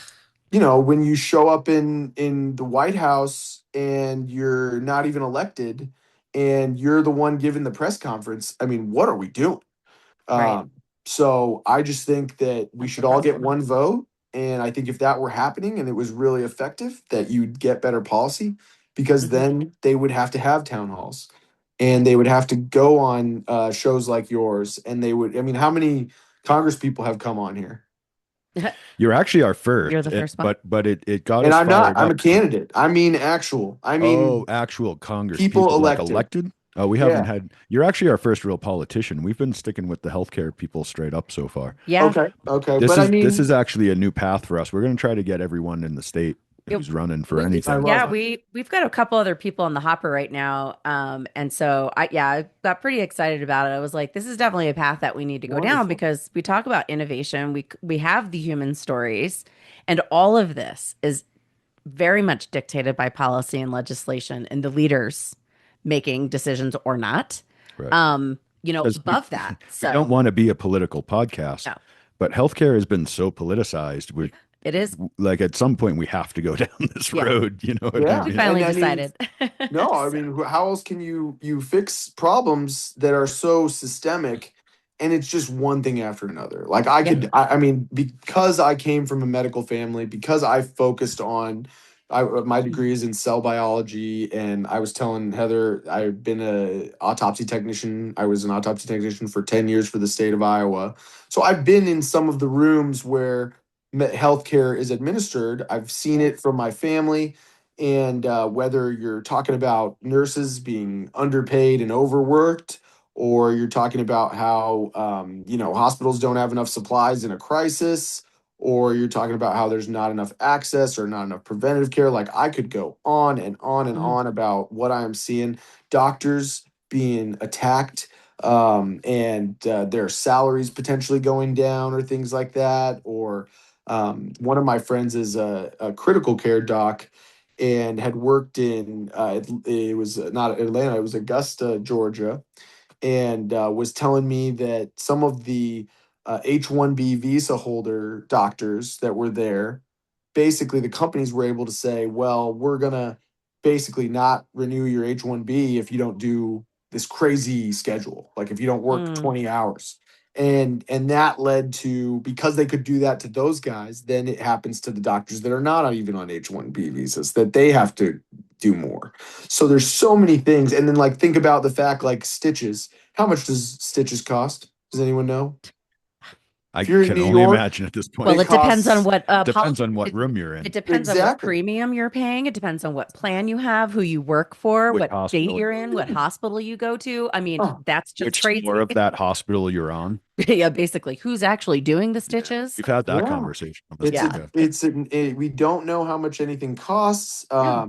when you show up in the White House and you're not even elected and you're the one giving the press conference, I mean, what are we doing? right. Um, so I just think that we That's should all get depressing. one vote. And I think if that were happening and it was really effective, that you'd get better policy because Hmm. then they would have to have town halls and they would have to go on shows like yours. And they would, I mean, how many Congress people have come on here? You're actually our You're first, the first one. but it got And us I'm not, fired I'm a up. candidate. I mean, actual, I Oh, mean, actual Congress people people like elected. elected. Oh, we haven't Yeah. had. You're actually our first real politician. We've been sticking with the healthcare people straight up so far. Yeah. Okay. Okay. This But I is this mean, is actually a new path for us. We're going to try to get everyone in the state It, who's running for we I anything. love yeah, it. we've got a couple other people in the hopper right now. And so I got pretty excited about it. I was like, this is definitely a path that we need to go down Wonderful. because we talk about innovation. We have the human stories, and all of this is very much dictated by policy and legislation and the leaders making decisions or not. Right. Because Above that. we don't So want to be a political podcast, no, but healthcare has been so politicized. yeah, We're it is. like at some point we have to go down this Yeah, road. You know what I Yeah. we mean? And finally I mean, decided. no, I So, mean, how else can you fix problems that are so systemic and it's just one thing after another? Like yeah. I mean, because I came from a medical family, because I focused on my degree is in cell biology, and I was telling Heather I've been a autopsy technician. I was an autopsy technician for 10 years for the state of Iowa. So I've been in some of the rooms where healthcare is administered. I've seen Yeah. it from my family, and whether you're talking about nurses being underpaid and overworked, or you're talking about how hospitals don't have enough supplies in a crisis, or you're talking about how there's not enough access or not enough preventative care. Like I could go on and on and Mhm. on about what I am seeing. Doctors being attacked, and their salaries potentially going down or things like that. Or one of my friends is a critical care doc and had worked in it was not Atlanta, it was Augusta, Georgia, and was telling me that some of the H-1B visa holder doctors that were there, basically the companies were able to say, well, we're gonna basically not renew your H-1B if you don't do this crazy schedule, like if you don't work Mm. 20 hours. And that led to, because they could do that to those guys, then it happens to the doctors that are not even on H-1B visas, that they have to do more. So there's so many things. And then like think about the fact like stitches. How much does stitches cost? Does anyone know? I If you're in can New only York, imagine at this point. Well, it it depends on costs what Depends on what room you're it in, depends on what exactly. premium you're paying. It depends on what plan you have, who you work for, which what state hospital, you're in, what hospital you go to. I mean, Oh, that's just which floor crazy. of that hospital you're on. Yeah, basically, who's actually doing the Yeah, stitches? we've had that yeah. conversation on this It's a, Yeah. podcast. it's a, we don't know how much anything costs. Yeah.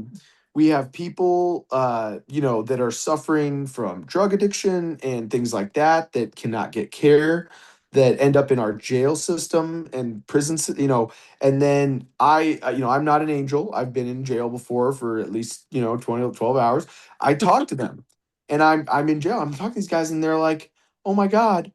We have people, that are suffering from drug addiction and things like that that cannot get care, that end up in our jail system and prisons, and then I'm not an angel. I've been in jail before for at least, 20 12 hours. I talk to them and I'm in jail. I'm talking to these guys and they're like, oh my God,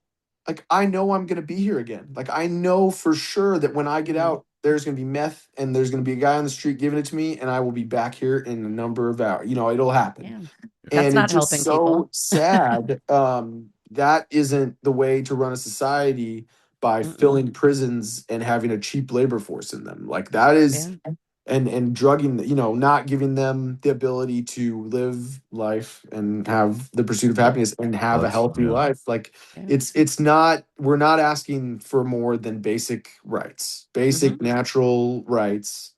like I know I'm gonna be here again. Like I know for sure that when I get Hmm. out, there's gonna be meth and there's gonna be a guy on the street giving it to me, and I will be back here in a number of hours. It'll happen. Yeah. That's And not it's just helping people. so sad. That isn't the way to run a society by Mm-mm. filling prisons and having a cheap labor force in them. Like that is Yeah. and drugging, not giving them the ability to live life and have the pursuit of Yeah. happiness and have Well, a that's healthy yeah, life. Like Yeah. it's not, we're not asking for more than basic rights, Hmm. basic natural rights.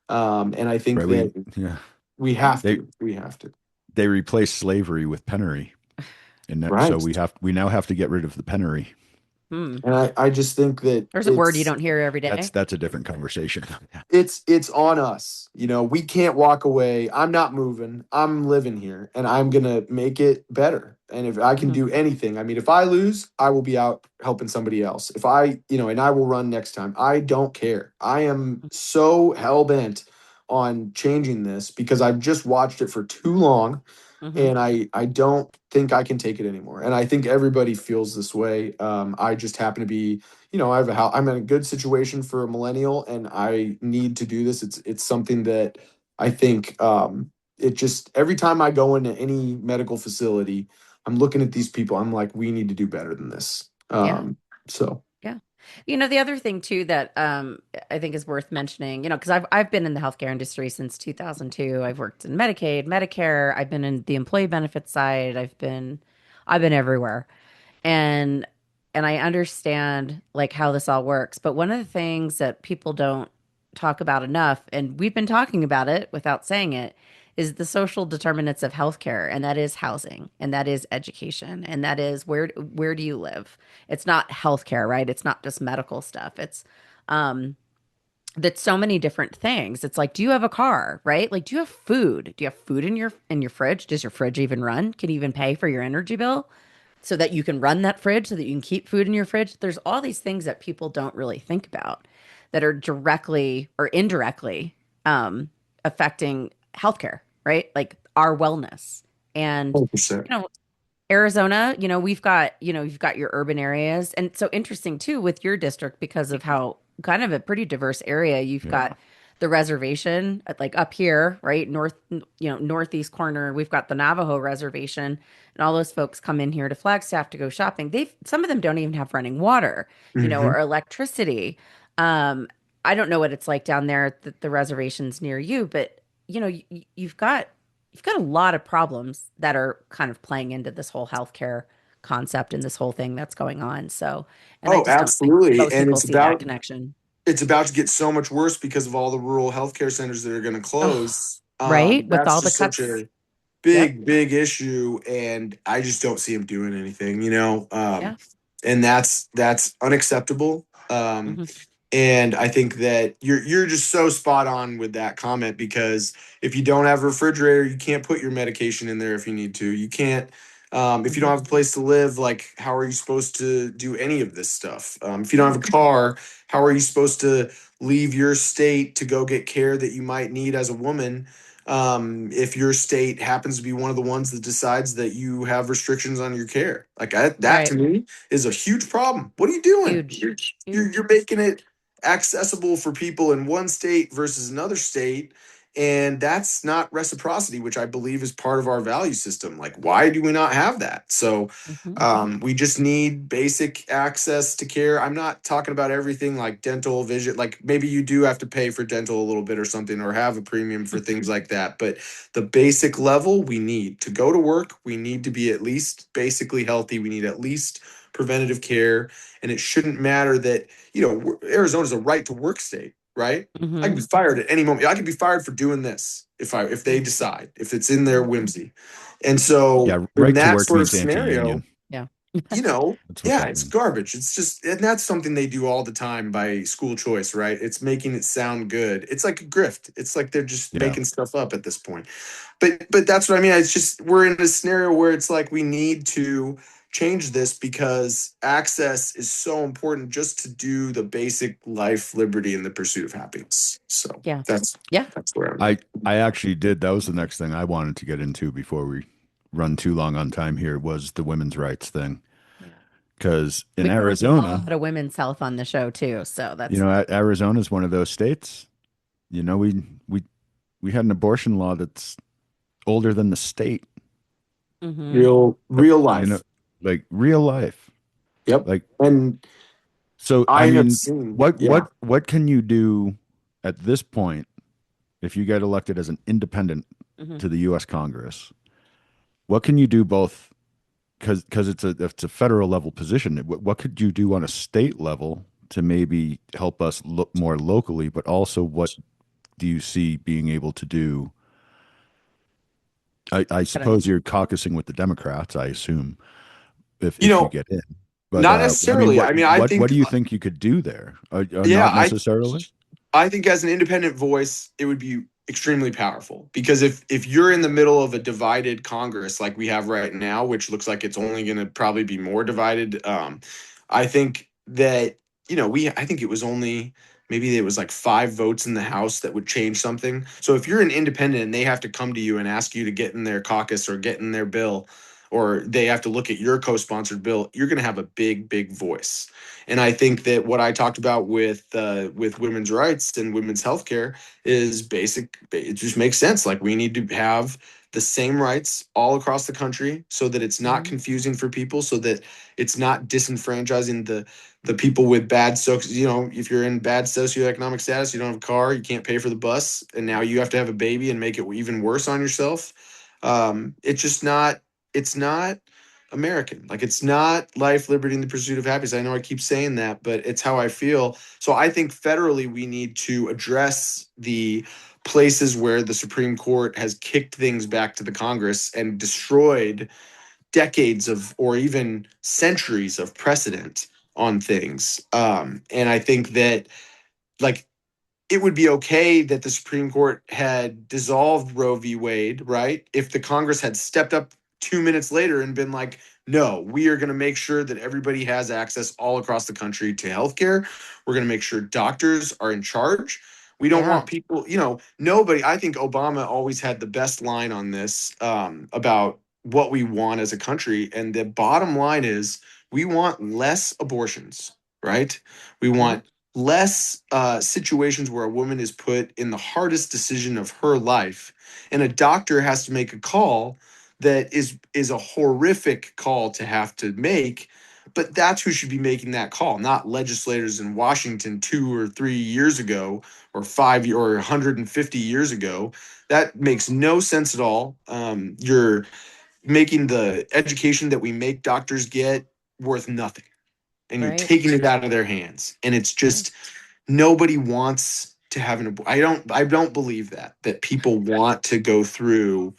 And I think right. that Yeah, we Yeah. have they to, we have to. they replaced slavery with penury, and so Right. we now have to get rid of the penury. Hmm. And I just think that There's a word you don't hear every That's day. that's a different conversation. it's on us. We can't walk away. I'm not moving. I'm living here and I'm going to make it better. And if I can Hmm. do anything, I mean, if I lose, I will be out helping somebody else. If and I will run next time. I don't care. I am so hell bent on changing this because I've just watched it for too long Hmm. and I don't think I can take it anymore. And I think everybody feels this way. I just happen to be, I have a house. I'm in a good situation for a millennial, and I need to do this. It's something that I think it just every time I go into any medical facility, I'm looking at these people. I'm like, we need to do better than this. Yeah. So Yeah. The other thing too that I think is worth mentioning, because I've been in the healthcare industry since 2002. I've worked in Medicaid, Medicare, I've been in the employee benefits side, I've been everywhere. And I understand like how this all works, but one of the things that people don't talk about enough, and we've been talking about it without saying it, is the social determinants of healthcare, and that is housing, and that is education, and that is where do you live? It's not healthcare, right? It's not just medical stuff. It's that's so many different things. It's like, do you have a car, right? Like, do you have food? Do you have food in your fridge? Does your fridge even run? Can you even pay for your energy bill so that you can run that fridge so that you can keep food in your fridge? There's all these things that people don't really think about that are directly or indirectly affecting healthcare, right? Like our wellness. And 100%. you know, Arizona, we've got, you've got your urban areas. And so interesting too with your district because of how kind of a pretty diverse area. You've Yeah, got the reservation like up here, right? Northeast corner, we've got the Navajo reservation and all those folks come in here to Flagstaff to go shopping. Some of them don't even have running water, Hmm. or electricity. Um, I don't know what it's like down there at the reservations near you, but you've got a lot of problems that are kind of playing into this whole healthcare concept and this whole thing that's going on. So, and I Oh, just don't think absolutely. most And people see that connection. it's about to get so much worse because of all the rural healthcare centers that are going to Oh, close. right? With That's all the just such cuts. a Yep. big issue, and I just don't see him doing anything. Yeah. And that's unacceptable. Hmm. And I think that you're just so spot on with that comment because if you don't have a refrigerator, you can't put your medication in there if you need to. You can't if you Hmm. don't have a place to live, like how are you supposed to do any of this stuff? If you don't have a car, how are you supposed to leave your state to go get care that you might need as a woman? If your state happens to be one of the ones that decides that you have restrictions on your care, like that to Right. me is a huge problem. What are you doing? Huge. You're Huge. making it accessible for people in one state versus another state, And that's not reciprocity, which I believe is part of our value system. Like, why do we not have that? So Mhm. we just need basic access to care. I'm not talking about everything like dental, vision. Like maybe you do have to pay for dental a little bit or something, or have a premium for things like that. But the basic level we need to go to work, we need to be at least basically healthy. We need at least preventative care. And it shouldn't matter that, Arizona's a right to work state, right? I can Mhm. be fired at any moment. I could be fired for doing this if they Yeah. decide, if it's in their Yeah. whimsy. And so Yeah, in right to that work sort of means scenario, anti-union. Yeah. That's what yeah, that it's means. garbage. It's just, and that's something they do all the time by school choice, right? It's making it sound good. It's like a grift. It's like they're just Yeah. making stuff up at this point. But that's what I mean. It's just we're in a scenario where it's like we need to change this because access is so important just to do the basic life, liberty, and the pursuit of happiness. So Yeah. that's Yeah. that's where I'm at. I actually did. That was the next thing I wanted to get into before we run too long on time here was the women's rights thing. Yeah. Because in We cover a Arizona, lot of women's health on the show too, so that's Arizona is one of those states. We we had an abortion law that's older than the state. Mhm. Real You know, life. like real life. Yep. Like And so. I I have mean, seen, what yeah. what what can you do at this point if you get elected as an independent Mhm. to the U.S. Congress? What can you do both because it's a federal level position. What could you do on a state level to maybe help us look more locally, but also what do you see being able to do? I I don't suppose you're caucusing with the Democrats, I assume, You if you know, get in. But not I mean, necessarily. I mean, I what think, do you think you could do there? yeah, Not necessarily. I think as an independent voice, it would be extremely powerful because if you're in the middle of a divided Congress like we have right now, which looks like it's only going to probably be more divided, I think that I think it was only maybe it was like 5 votes in the House that would change something. So if you're an independent and they have to come to you and ask you to get in their caucus or get in their bill, or they have to look at your co-sponsored bill, you're going to have a big voice. And I think that what I talked about with women's rights and women's healthcare is basic. It just makes sense. Like we need to have the same rights all across the country so that it's not Mhm. confusing for people, so that it's not disenfranchising the people with bad if you're in bad socioeconomic status, you don't have a car, you can't pay for the bus, and now you have to have a baby and make it even worse on yourself. It's just not. It's not American. Like it's not life, liberty, and the pursuit of happiness. I know I keep saying that, but it's how I feel. So I think federally we need to address the places where the Supreme Court has kicked things back to the Congress and destroyed decades of or even centuries of precedent on things. And I think that like it would be okay that the Supreme Court had dissolved Roe v. Wade, right? If the Congress had stepped up 2 minutes later and been like, no, we are going to make sure that everybody has access all across the country to healthcare. We're going to make sure doctors are in charge. We don't Yeah. want people, nobody. I think Obama always had the best line on this about what we want as a country. And the bottom line is we want less abortions, right? We Yeah. want less situations where a woman is put in the hardest decision of her life and a doctor has to make a call that is a horrific call to have to make, but that's who should be making that call, not legislators in Washington 2 or 3 years ago or 150 years ago. That makes no sense at all. You're making the education that we make doctors get worth nothing, and you're Right. taking it out of their hands, and it's Yeah. just nobody wants to have an abortion. I don't believe that people want to go through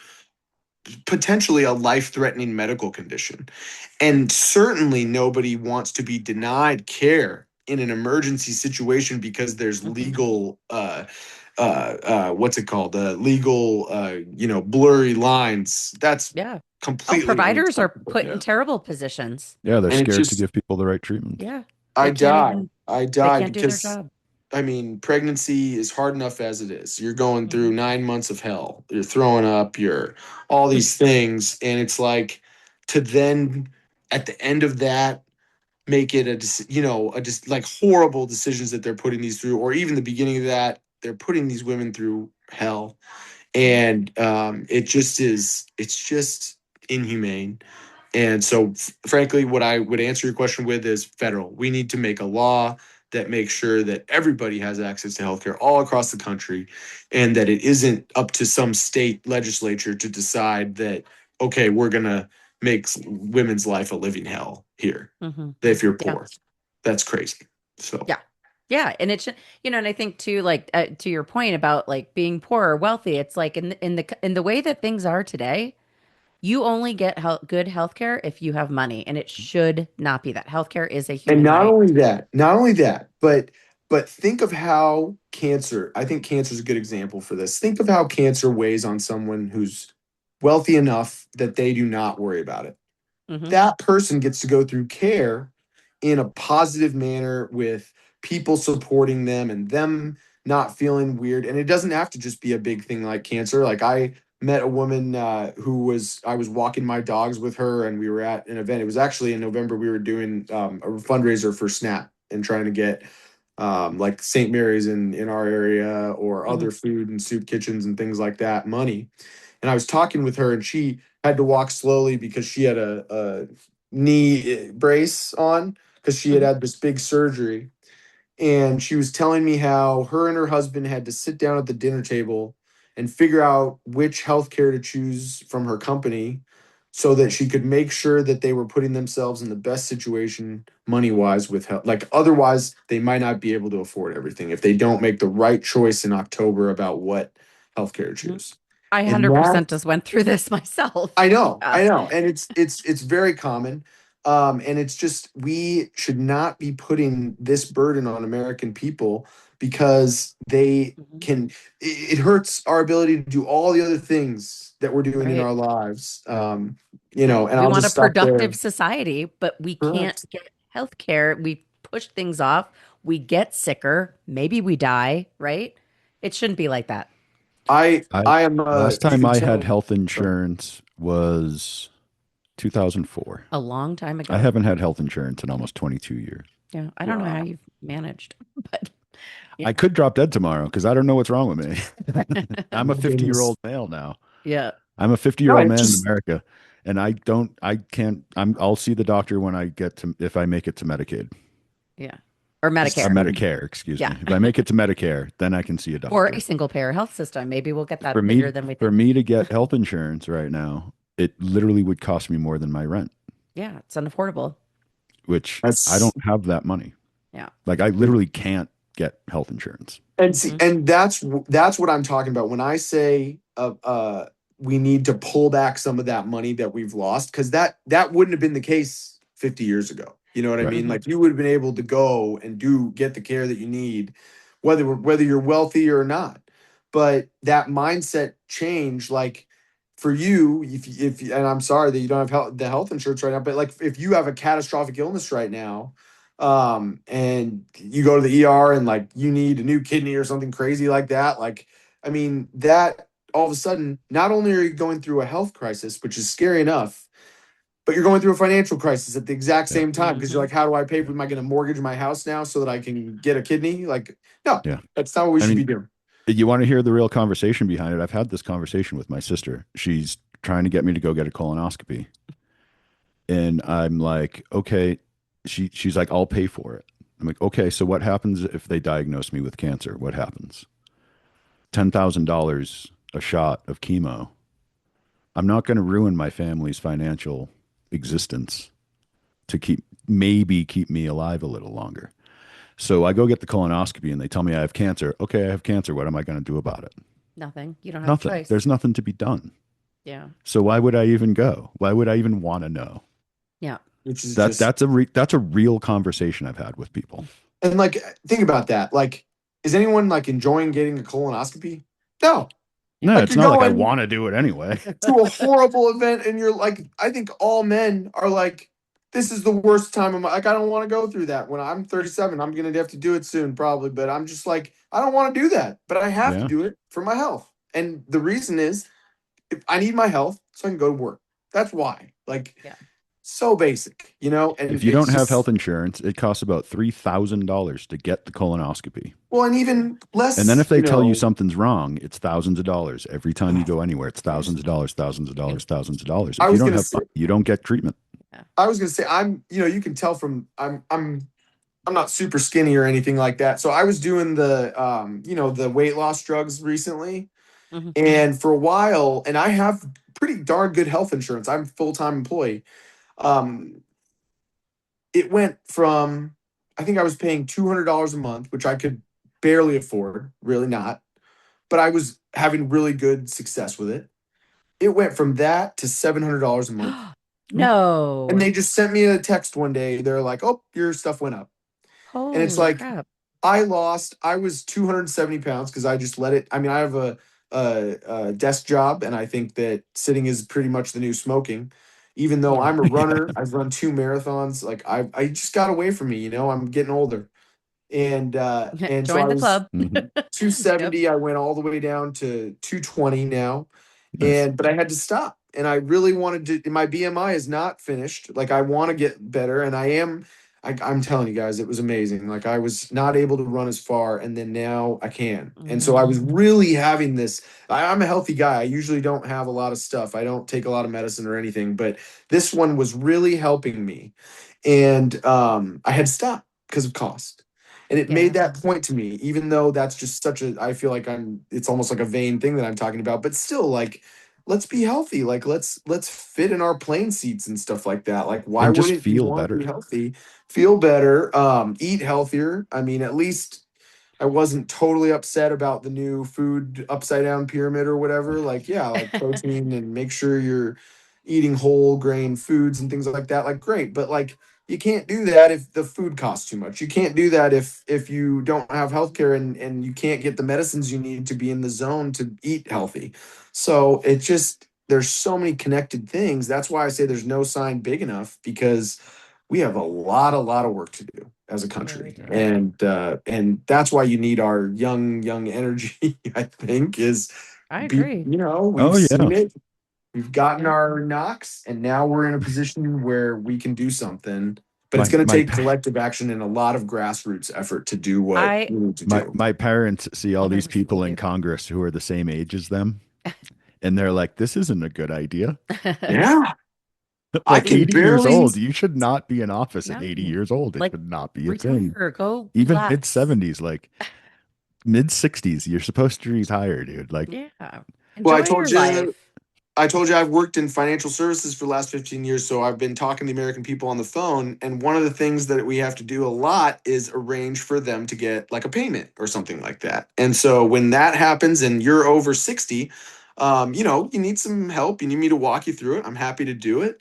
potentially a life-threatening medical condition, and certainly nobody wants to be denied care in an emergency situation because there's Mhm. legal what's it called, legal blurry lines. That's Yeah. Oh, completely providers are unacceptable. put in Yeah. terrible positions. Yeah, they're And it's scared to just give people the right treatment. Yeah. I They can't die. even I they die can't do their because job. I mean, pregnancy is hard enough as it is. You're going through Mhm. 9 months of hell. You're throwing up, you're all these things. And it's like to then at the end of that, make it just like horrible decisions that they're putting these through, or even the beginning of that, they're putting these women through hell. And it's just inhumane. And so, frankly, what I would answer your question with is federal. We need to make a law that makes sure that everybody has access to healthcare all across the country, and that it isn't up to some state legislature to decide that, okay, we're going to make women's life a living hell here. Mm-hmm. If you're Yeah. poor, that's crazy. So, Yeah. Yeah. And it should, and I think too, like to your point about like being poor or wealthy, it's like in the way that things are today, you only get good healthcare if you have money, and it should not be that. Healthcare is a and human right. not only that, but think of how cancer, I think cancer is a good example for this. Think of how cancer weighs on someone who's wealthy enough that they do not worry about it. Hmm. That person gets to go through care in a positive manner with people supporting them and them not feeling weird. And it doesn't have to just be a big thing like cancer. Like I met a woman I was walking my dogs with her, and we were at an event. It was actually in November. We were doing a fundraiser for SNAP and trying to get like St. Mary's in our area or Hmm. other food and soup kitchens and things like that money. And I was talking with her, and she had to walk slowly because she had a knee brace on because she had Hmm. had this big surgery. And she was telling me how her and her husband had to sit down at the dinner table and figure out which healthcare to choose from her company so that she could make sure that they were putting themselves in the best situation money wise with health. Like otherwise, they might not be able to afford everything if they don't make the right choice in October about what healthcare to Hmm. choose. I And 100% that just went through this myself. Yeah. I know, and it's very common, and it's just we should not be putting this burden on American people because they Mhm. can. It hurts our ability to do all the other things that we're doing in Right. our lives. Yeah. And We I'll want just a stop there. productive society, but we can't Correct. get health care. We push things off. We get sicker. Maybe we die, right? It shouldn't be like that. I I am. Last You time can I had tell. health Sorry. insurance was 2004. A long time I ago. haven't had health insurance in almost 22 years. Yeah. I don't know how Wow. you've managed, but yeah. I could drop dead tomorrow because I don't know what's wrong with me. Oh I'm a my 50-year-old goodness. male now. Yeah. I'm a 50-year No, old it man in just America, and I'll see the doctor when I get to, if I make it to Medicaid Yeah. Or just or Medicare. Medicare, excuse Yeah. me. If I make it to Medicare, then I can see a Or a doctor. single payer health system. Maybe we'll get For that bigger me, than we for think. me to get health insurance right now, it literally would cost me more than my rent, Yeah. It's unaffordable. which I that's don't have that money. Yeah. Like I literally can't get health insurance. and see, Hmm. and that's what I'm talking about when I say we need to pull back some of that money that we've lost because that wouldn't have been the case 50 years ago. You know what I Right. mean? Hmm. Like you would have been able to go and do get the care that you need, whether you're wealthy or not. But that mindset change, like for you, if and I'm sorry that you don't have the health insurance right now, but like if you have a catastrophic illness right now and you go to the ER and like you need a new kidney or something crazy like that, like I mean that all of a sudden not only are you going through a health crisis, which is scary enough, but you're going through a financial crisis at the exact Yeah. same time because you're Hmm. like, how do I pay? Am I going to mortgage my house now so that I can get a kidney? Like, no, Yeah. that's not what we I should mean, be doing. you want to hear the real conversation behind it? I've had this conversation with my sister. She's trying to get me to go get a colonoscopy. And I'm like, okay. She's like, I'll pay for it. I'm like, okay, so what happens if they diagnose me with cancer? What happens? $10,000 a shot of chemo. I'm not going to ruin my family's financial existence to maybe keep me alive a little longer. So I go get the colonoscopy and they tell me I have cancer. Okay, I have cancer. What am I going to do about it? Nothing. You don't have a Nothing. choice. There's nothing to be done. Yeah. So why would I even go? Why would I even want to know? Yeah. Which is just That's a real conversation I've had with people. and like think about that. Like, is anyone like enjoying getting a colonoscopy? No. Yeah. No, Like it's you're not like I going want to do it anyway. to a horrible event and you're like I think all men are like this is the worst time of my like I don't want to go through that when I'm 37. I'm going to have to do it soon probably, but I'm just like I don't want to do that, but I have to Yeah. do it for my health. And the reason is if I need my health so I can go to work. That's why. Like Yeah. so basic, If and you it's don't have health just, insurance, it costs about $3,000 to get the colonoscopy. well, and even And then less, if they tell you something's wrong, it's thousands of dollars. Every time you go anywhere, it's thousands of dollars, thousands of dollars, thousands of dollars. I If you was don't gonna have, say, you don't get treatment. Yeah. you can tell from I'm not super skinny or anything like that. So I was doing the weight loss drugs recently. Mhm. And for a while, and I have pretty darn good health insurance. I'm a full-time employee. Um, it went from, I think I was paying $200 a month, which I could barely afford, really not, but I was having really good success with it. It went from that to $700 a month. And No. they just sent me a text one day. They're like, "Oh, your stuff went up." And it's Holy like, crap. I was 270 pounds because I just let it. I mean, I have a desk job, and I think that sitting is pretty much the new smoking. Even though Yeah. I'm a Yeah. runner, I've run 2 marathons. Like I just got away from me. I'm getting older, and so Join I the was club. Mhm. Yep. 270. I went all the way down to 220 now, Nice. but I had to stop. And I really wanted to. My BMI is not finished. Like I want to get better, and I am. I'm telling you guys, it was amazing. Like I was not able to run as far, and then now I can. And so I was Mm. really having this. I'm a healthy guy. I usually don't have a lot of stuff. I don't take a lot of medicine or anything, but this one was really helping me. And I had to stop because of cost. And it Yeah. made that point to me, even though that's just such a, I feel like it's almost like a vain thing that I'm talking about, but still, like, let's be healthy. Like, let's fit in our plane seats and stuff like that. Like, why And just wouldn't you feel want to be better. healthy, feel better, eat healthier? I mean, at least I wasn't totally upset about the new food upside down pyramid or whatever. Like, yeah, like protein and make sure you're eating whole grain foods and things like that. Like, great, but like you can't do that if the food costs too much. You can't do that if you don't have healthcare and you can't get the medicines you need to be in the zone to eat healthy. So it just there's so many connected things. That's why I say there's no sign big enough because we have a lot of work to do as a Yeah, we country, do. Yeah. and that's why you need our young energy. I think is I be agree. we've Oh seen yeah. it, we've gotten Yeah. our knocks, and now we're in a position where we can do something. But it's My going to my take pa- collective action and a lot of grassroots effort to do what I we need to my do. my parents see all these 100% people in agree. Congress who are the same age as them, and they're like, "This isn't a good idea." Yeah, I Like can 80 years barely. old, you should not be in office at 80 No. years old. It Like should not be a thing. retire, go Even mid relax. 70s, like mid 60s, you're supposed to retire, dude. Like, Yeah. Well, Enjoy your life. I told you I've worked in financial services for the last 15 years, so I've been talking to the American people on the phone. And one of the things that we have to do a lot is arrange for them to get like a payment or something like that. And so when that happens and you're over 60, you need some help. You need me to walk you through it. I'm happy to do it.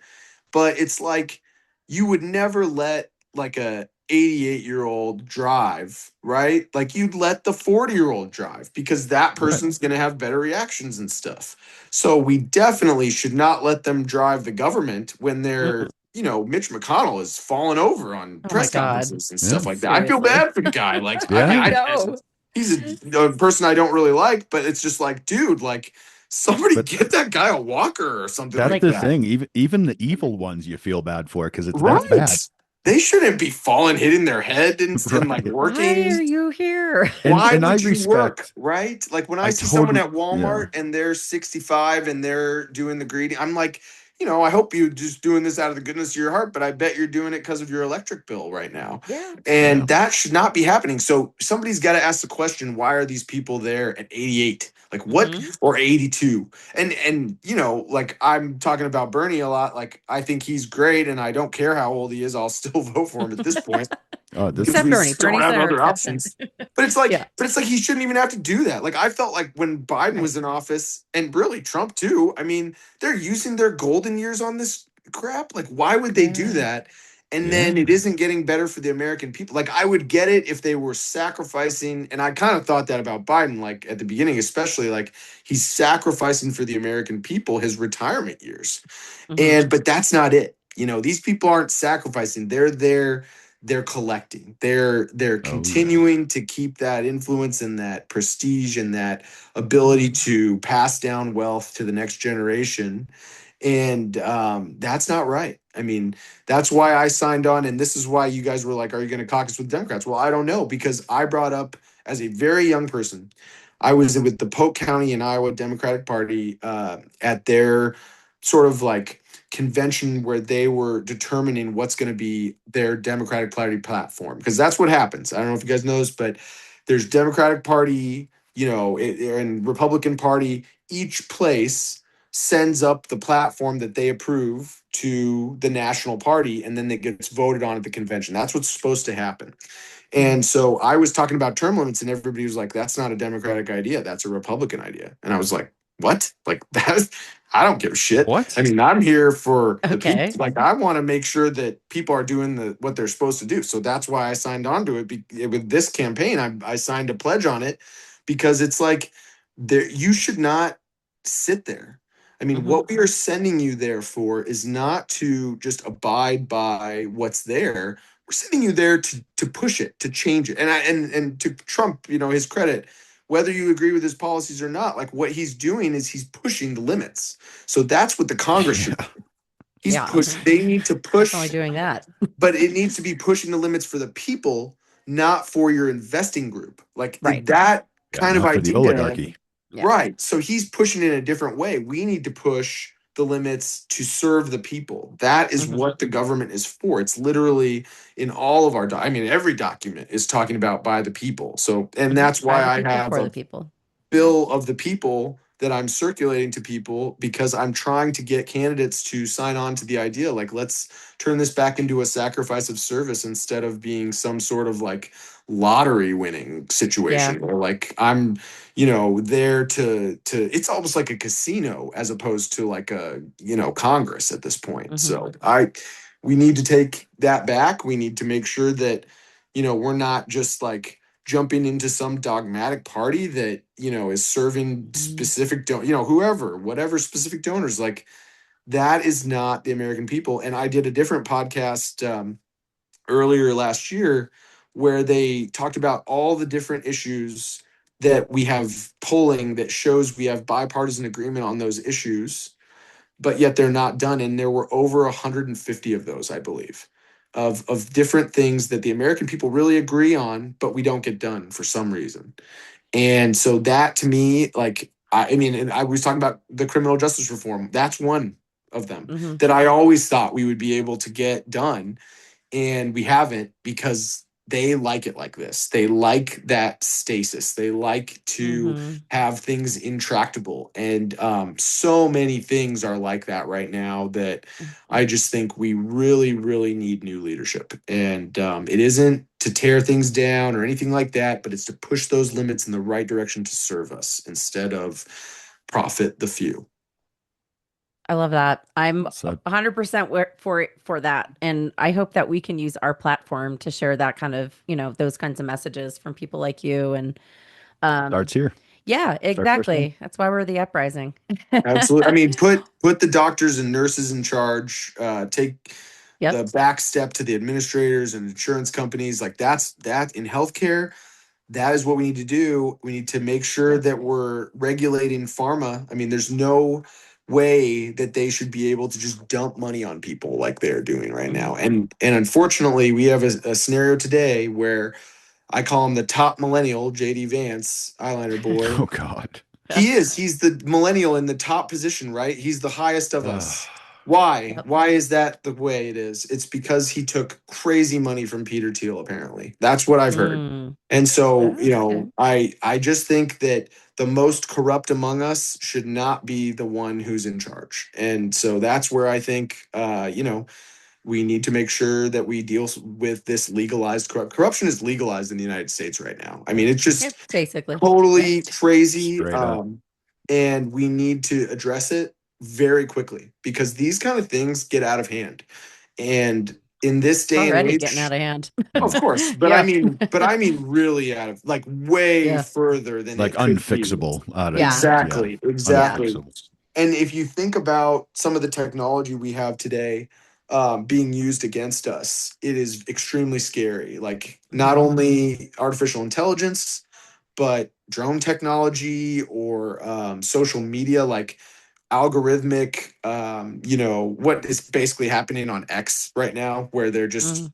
But it's like you would never let like a 88-year-old drive, right? Like you'd let the 40-year-old drive because that right. person's going to have better reactions and stuff. So we definitely should not let them drive the government when they're, Mm-mm. Mitch McConnell is falling over on Oh my press God. conferences and Yeah. stuff like that. I feel Seriously. bad for the guy. Like, I mean, I Yeah. know. he's a person I don't really like, but it's just like, dude, like somebody But get that guy a walker or something that's like Like, the that. thing. Even the evil ones you feel bad for because it's that bad. Right. They shouldn't be falling, hitting their head and like Right. why working. are you here? Why And I would you work, respect, right? Like when I I see someone totally, at yeah. Walmart and they're 65 and they're doing the greeting, I'm like, I hope you're just doing this out of the goodness of your heart, but I bet you're doing it because of your electric bill right now. Yeah. Yeah. And that should not be happening. So somebody's got to ask the question, why are these people there at 88? Like what Hmm. or 82? And like I'm talking about Bernie a lot. Like I think he's great and I don't care how old he is, I'll still vote for him at this point Oh, because this, Except we Bernie. just don't Bernie's have our other exception. options. Yeah. But it's like he shouldn't even have to do that. Like I felt like when Biden Right. was in office, and really Trump too. I mean, they're using their golden years on this crap. Like, why would they do Yeah. that? And yeah. then it isn't getting better for the American people. Like I would get it if they were sacrificing, and I kind of thought that about Biden, like at the beginning, especially like he's sacrificing for the American people his retirement years. Hmm. But that's not it. These people aren't sacrificing. They're there. they're collecting. They're Oh yeah. continuing to keep that influence and that prestige and that ability to pass down wealth to the next generation. And that's not right. I mean, that's why I signed on. And this is why you guys were like, are you going to caucus with Democrats? Well, I don't know, because I brought up as a very young person, I was with the Polk County and Iowa Democratic Party at their sort of like convention where they were determining what's going to be their Democratic Party platform. Because that's what happens. I don't know if you guys know this, but there's Democratic Party, and Republican Party. Each place sends up the platform that they approve to the national party, and then it gets voted on at the convention. That's what's supposed to happen. And so I was talking about term limits, and everybody was like, that's not a Democratic idea. That's a Republican idea. And I was like, what? Like, that's, I don't give a shit. What? I mean, I'm here for the people. Okay. Like, I want to make sure that people are doing what they're supposed to do. So that's why I signed on to it. With this campaign, I signed a pledge on it because it's like, you should not sit there. I mean, Mm-hmm. what we are sending you there for is not to just abide by what's there. We're sending you there to push it, to change it. And to Trump, his credit, whether you agree with his policies or not, like what he's doing is he's pushing the limits. So that's what the Congress should Yeah. do. He's Yeah. push. They need to Definitely push, doing that. but it needs to be pushing the limits for the people, not for your investing group. Like Right. that Yeah. kind of Not for the idea. oligarchy. Yeah. Right. So he's pushing it in a different way. We need to push the limits to serve the people. That is Mhm. what the government is for. It's literally in all of our I mean, every document is talking about by the people. So, and that's By why the I people, have for the a people. bill of the people that I'm circulating to people, because I'm trying to get candidates to sign on to the idea. Like, let's turn this back into a sacrifice of service instead of being some sort of like lottery winning Yeah. situation, or like I'm, there to it's almost like a casino as opposed to like a, Congress at this point. Mm-hmm. So we need to take that back. We need to make sure that, we're not just like jumping into some dogmatic party that is serving specific whoever, whatever specific donors. Like, that is not the American people. And I did a different podcast earlier last year where they talked about all the different issues that we have polling that shows we have bipartisan agreement on those issues, but yet they're not done. And there were over 150 of those, I believe, of different things that the American people really agree on, but we don't get done for some reason. And so that to me, like, I mean, and I was talking about the criminal justice reform. That's one of them Mm-hmm. that I always thought we would be able to get done, and we haven't, because they like it like this. They like that stasis. They like to Mm-hmm. have things intractable, and so many things are like that right now that I just think we really, really need new leadership. And it isn't to tear things down or anything like that, but it's to push those limits in the right direction to serve us instead of profit the few. I love that. I'm So 100% for that, and I hope that we can use our platform to share that kind of, those kinds of messages from people like you. And starts here. yeah, Start firsthand. exactly. That's why we're the uprising. Absolutely. I mean, put the doctors and nurses in charge. Take the Yep. back step to the administrators and insurance companies. Like, that in healthcare. That is what we need to do. We need to make sure Yep. that we're regulating pharma. I mean, there's no way that they should be able to just dump money on people like they're doing right Mm-hmm. now. And unfortunately, we have a scenario today where I call him the top millennial, JD Vance, eyeliner boy. Oh God. He is. He's the millennial in the top position, right? He's the highest of us. Why? Yep. Why is that the way it is? It's because he took crazy money from Peter Thiel, apparently. That's what I've heard. Mm. And so, Okay. I just think that the most corrupt among us should not be the one who's in charge. And so that's where I think we need to make sure that we deal with this legalized corruption is legalized in the United States right now. I mean, it's Yeah, just basically. totally crazy. Straight up. And we need to address it very quickly, because these kind of things get out of hand. And in this It's day and already getting age, out of hand. of course, Yeah. but I mean really out of, like, way Yeah. further than Like it could be. unfixable out of Yeah. Exactly, exactly. unfixable. And if you think about some of the technology we have today, being used against us, it is extremely scary. Like not only artificial intelligence, but drone technology or social media, like algorithmic, what is basically happening on X right now, where they're just Mm,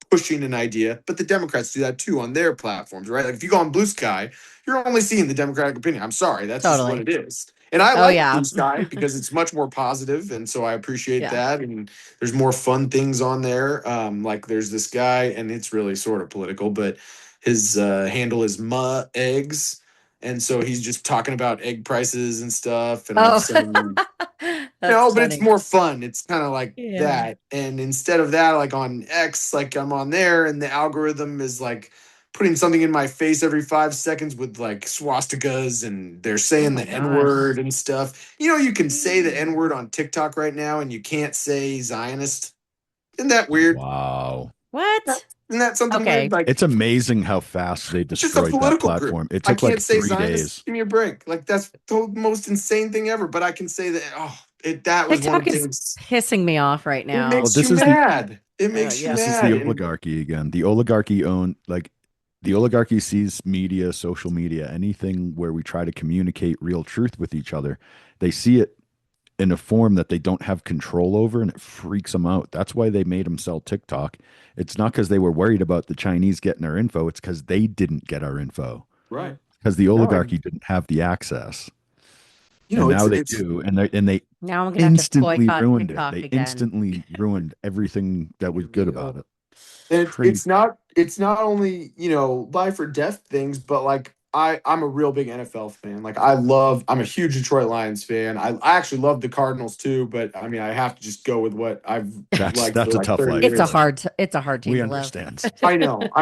pushing an idea, but the Democrats do that too on their platforms, right? Like if you go on Blue Sky, you're only seeing the Democratic opinion. I'm sorry, that's just what totally. it is. And I Oh like yeah. Blue Sky because it's much more positive, and so I appreciate Yeah. that. And there's more fun things on there. Like there's this guy, and it's really sort of political, but his handle is Ma Eggs, and so he's just talking about egg prices and stuff. And I've Oh, seen that's no, but it's funny. more fun. It's kind of like Yeah. that. And instead of that, like on X, like I'm on there and the algorithm is like putting something in my face every 5 seconds with like swastikas and they're Oh saying my the N gosh. word and stuff. You know, you can say the N Mm. word on TikTok right now and you can't say Zionist. Isn't that weird? Wow. What? Isn't that something weird? Okay. Like, It's amazing how fast they it's just a destroyed that political group. platform. It I took can't like say three Zionist. days. Give me a break. Like that's the most insane thing ever. But I can say that. Oh, that was one of TikTok the is things. pissing me off right It now. Well, makes you this is the mad. It makes you Yeah. this is the mad. And oligarchy again. The oligarchy own like the oligarchy sees media, social media, anything where we try to communicate real truth with each other. They see it in a form that they don't have control over and it freaks them out. That's why they made them sell TikTok. It's not because they were worried about the Chinese getting our info, it's because they didn't get our info right. Mm. because the No, oligarchy didn't have the access. you And know, now they it's do. And they Now I'm gonna have to instantly boycott ruined it. TikTok They again. instantly ruined everything that was good about Ugh. it. and Crazy. it's not only, life or death things, but like I'm a real big NFL fan. Like I'm a huge Detroit Lions fan. I actually love the Cardinals too, but I mean I have to just go with what I've That's liked for that's a like tough 30 life It's to a years. live. hard it's a hard team We to love. understand. I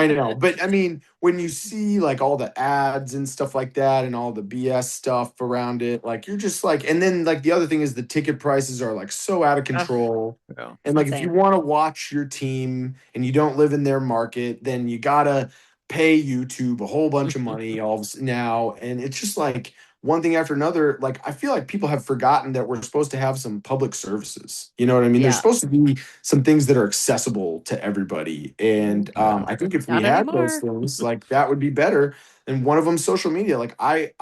know. But I mean, when you see like all the ads and stuff like that and all the BS stuff around it, like you're just like, and then like the other thing is the ticket prices are like so out of Ugh, control. Yeah. And it's like if you insane. want to watch your team and you don't live in their market, then you gotta pay YouTube a whole bunch of money now. And it's just like one thing after another. Like I feel like people have forgotten that we're supposed to have some public services. You know what I mean? There's Yeah. supposed to be some things that are accessible to everybody. And Yeah. I think if we Not had those anymore. things, like that would be better. And one of them, social media. Like I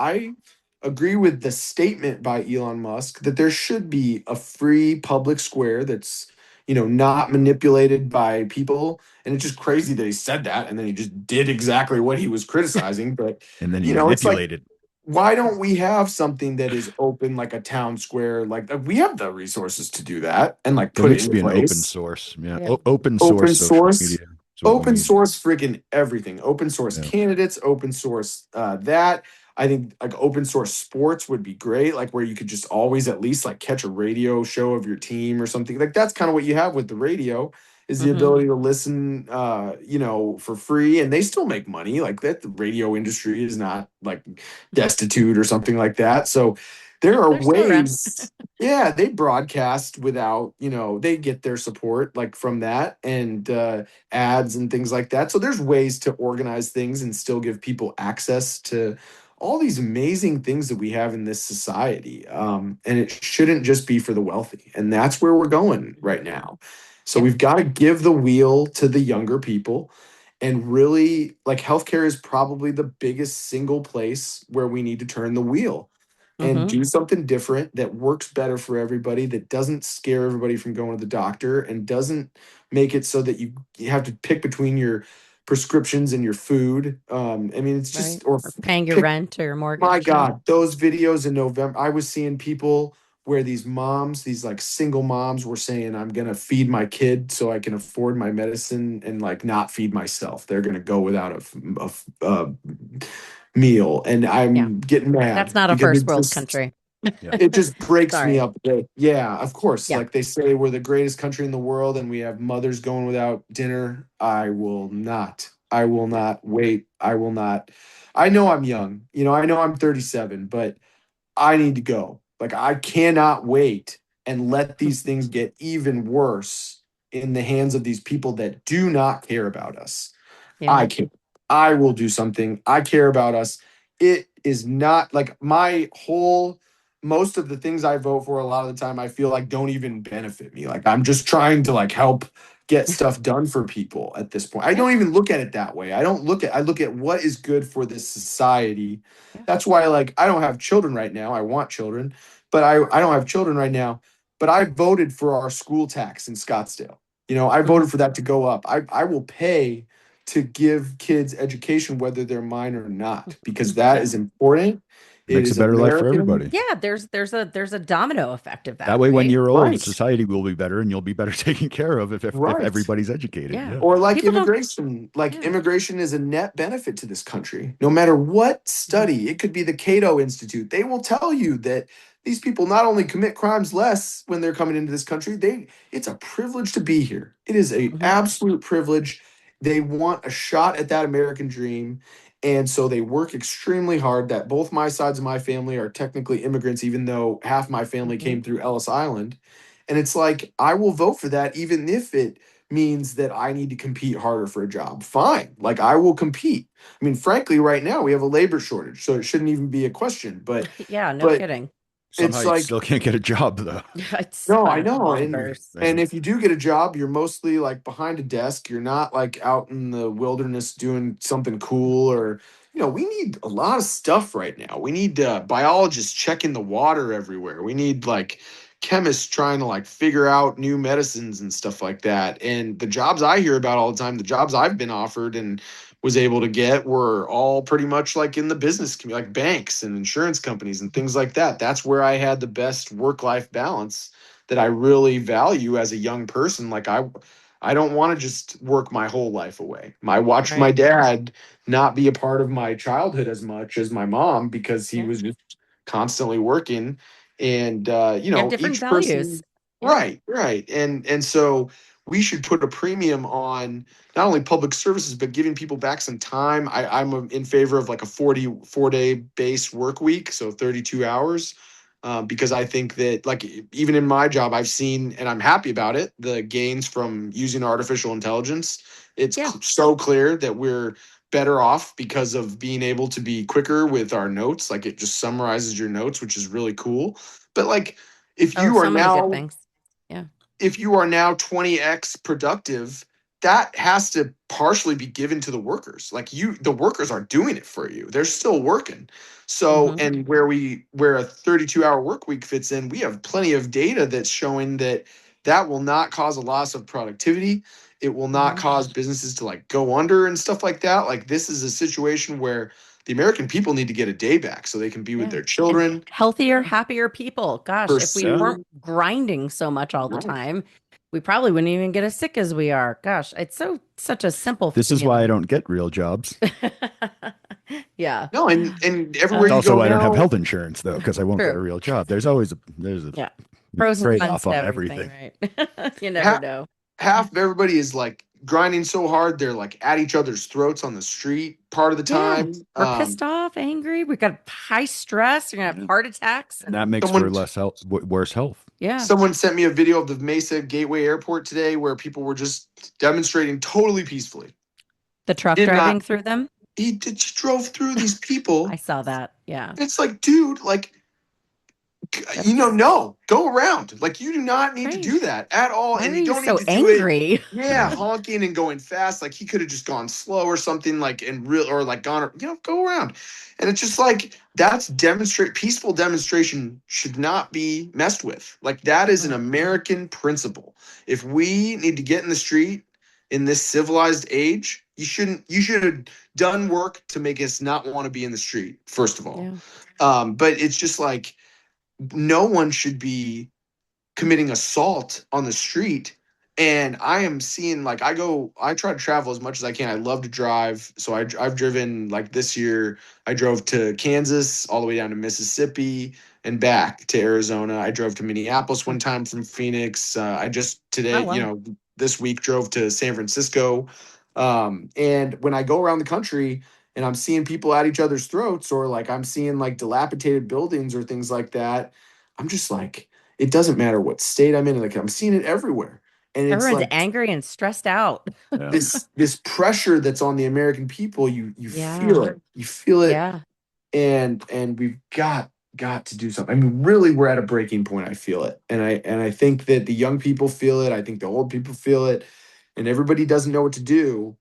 agree with the statement by Elon Musk that there should be a free public square that's not manipulated by people. And it's just crazy that he said that and then he just did exactly what he was criticizing. But And then he it's like manipulated. why don't we have something that is open like a town square? Like we have the resources to do that and like There put it needs to into be an open place. source. Yeah. Yeah. Open source Open social source, media is what we need. freaking everything. Open source Yeah. candidates, open source that. I think like open source sports would be great, like where you could just always at least like catch a radio show of your team or something. Like that's kind of what you have with the radio is the Hmm. ability to listen for free, and they still make money. Like that the radio industry is not like destitute or something like that. So there are They're still around. ways. Yeah, they broadcast without, they get their support like from that and ads and things like that. So there's ways to organize things and still give people access to all these amazing things that we have in this society. And it shouldn't just be for the wealthy. And that's where we're going right now. So Yep. we've got to give the wheel to the younger people. And really, like healthcare is probably the biggest single place where we need to turn the wheel and Hmm. do something different that works better for everybody, that doesn't scare everybody from going to the doctor and doesn't make it so that you have to pick between your prescriptions and your food. I mean, it's Right. just, or Or paying your pick, rent or your my mortgage. Yeah. God, those videos in November, I was seeing people where these moms, these like single moms were saying, I'm going to feed my kid so I can afford my medicine and like not feed myself. They're going to go without a meal. And Yeah. I'm getting That's mad not a because first world country. Yeah. it just breaks me Sorry. up. Yeah, of course. Yeah. Like they say, we're the greatest country in the world and we have mothers going without dinner. I will not. I will not wait. I will not. I know I'm young. I know I'm 37, but I need to go. Like I cannot wait and let these things get even worse in the hands of these people that do not care about us. Yeah. I can. I will do something. I care about us. It is not like my whole most of the things I vote for a lot of the time I feel like don't even benefit me. Like I'm just trying to like help get stuff done for people at this point. I Yeah. don't even look at it that way. I look at what is good for this society. Yeah. That's why like I don't have children right now. I want children, but I don't have children right now. But I voted for our school tax in Scottsdale. You know, I Mhm. voted for that to go up. I will pay to give kids education whether they're mine or not because that Yeah. is important. It It makes a is better life for American. everybody. Yeah, there's a domino effect of That that, way, when right? you're old, Right. society will be better and you'll be better taken care of if Right. everybody's educated. Yeah. Yeah. Or People don't, like yeah. immigration is a net benefit to this country. No matter what Mhm. study, it could be the Cato Institute. They will tell you that these people not only commit crimes less when they're coming into this country, they it's a privilege to be here. It is a Mhm. absolute privilege. They want a shot at that American dream. And so they work extremely hard. That both my sides of my family are technically immigrants, even though half my family Mhm. came through Ellis Island. And it's like, I will vote for that, even if it means that I need to compete harder for a job. Fine. Like I will compete. I mean, frankly, right now we have a labor shortage, so it shouldn't even be a question. Yeah, no But kidding. Somehow it's you like, still can't get a job though. It's no, I know. bonkers. And Same. if you do get a job, you're mostly like behind a desk. You're not like out in the wilderness doing something cool or we need a lot of stuff right now. We need biologists checking the water everywhere. We need like chemists trying to like figure out new medicines and stuff like that. And the jobs I hear about all the time, the jobs I've been offered and was able to get were all pretty much like in the business community, like banks and insurance companies and things like that. That's where I had the best work-life balance that I really value as a young person. Like I don't want to just work my whole life away. I watched my Right. dad not be a part of my childhood as much as my mom because he Yeah. was just constantly working. And You have different each values. person, Yeah. right. And so we should put a premium on not only public services but giving people back some time. I'm in favor of like a 44-day base work week, so 32 hours, because I think that like even in my job I've seen, and I'm happy about it, the gains from using artificial intelligence. It's Yeah. so clear that we're better off because of being able to be quicker with our notes. Like it just summarizes your notes, which is really cool. But like if Oh, you are so many good now things. Yeah. if you are now 20x productive, that has to partially be given to the workers. Like the workers aren't doing it for you. They're still working. So, Hmm. and where a 32-hour work week fits in, we have plenty of data that's showing that that will not cause a loss of productivity. It will not Hmm. cause businesses to like go under and stuff like that. Like this is a situation where the American people need to get a day back so they can be with Yeah. their And children, healthier, happier people. Gosh, if we Yeah. pursue. weren't grinding so much all the Right. time, we probably wouldn't even get as sick as we are. Gosh, it's such a simple, This is why I don't get real jobs. Yeah. No, and everywhere It's you also go why I don't have now, health insurance though, because I won't get True. a real job. There's a Yeah. Pros and trade cons off to on everything, everything. right? You never half know. half of everybody is like grinding so hard they're like at each other's throats on the street part of the Yeah. time. We're pissed off, angry. We got high stress. You're gonna have Yeah. heart attacks. And that makes for Someone less health, worse health. Yeah. someone sent me a video of the Mesa Gateway Airport today where people were just demonstrating totally peacefully. The truck Did not driving through them. he did, just drove through these I people. saw that. Yeah. And it's like, dude, like That's no, go around. Like you do not need to right. do that at all, Why and are you you don't need so to do it. angry? Yeah, Yeah. honking and going fast. Like he could have just gone slow or something. Like and real or like gone. Go around. And it's just like that's demonstrate peaceful demonstration should not be messed with. Like that is an Mm. American principle. If we need to get in the street in this civilized age, you should have done work to make us not want to be in the street. First of all, Yeah. but it's just like no one should be committing assault on the street. And I am seeing like I try to travel as much as I can. I love to drive. So I've driven like this year, I drove to Kansas all the way down to Mississippi and back to Arizona. I drove to Minneapolis one time from Phoenix. I just Oh today, wow. this week drove to San Francisco. And when I go around the country and I'm seeing people at each other's throats or like I'm seeing like dilapidated buildings or things like that, I'm just like, it doesn't matter what state I'm in. Like I'm seeing it everywhere, and it's Everyone's like angry and stressed out. Yeah. this pressure that's on the American people. You Yeah. feel it, you feel it, Yeah. and we've got got to do something. I mean, really, we're at a breaking point. I feel it, and I think that the young people feel it. I think the old people feel it, and everybody doesn't know what to do.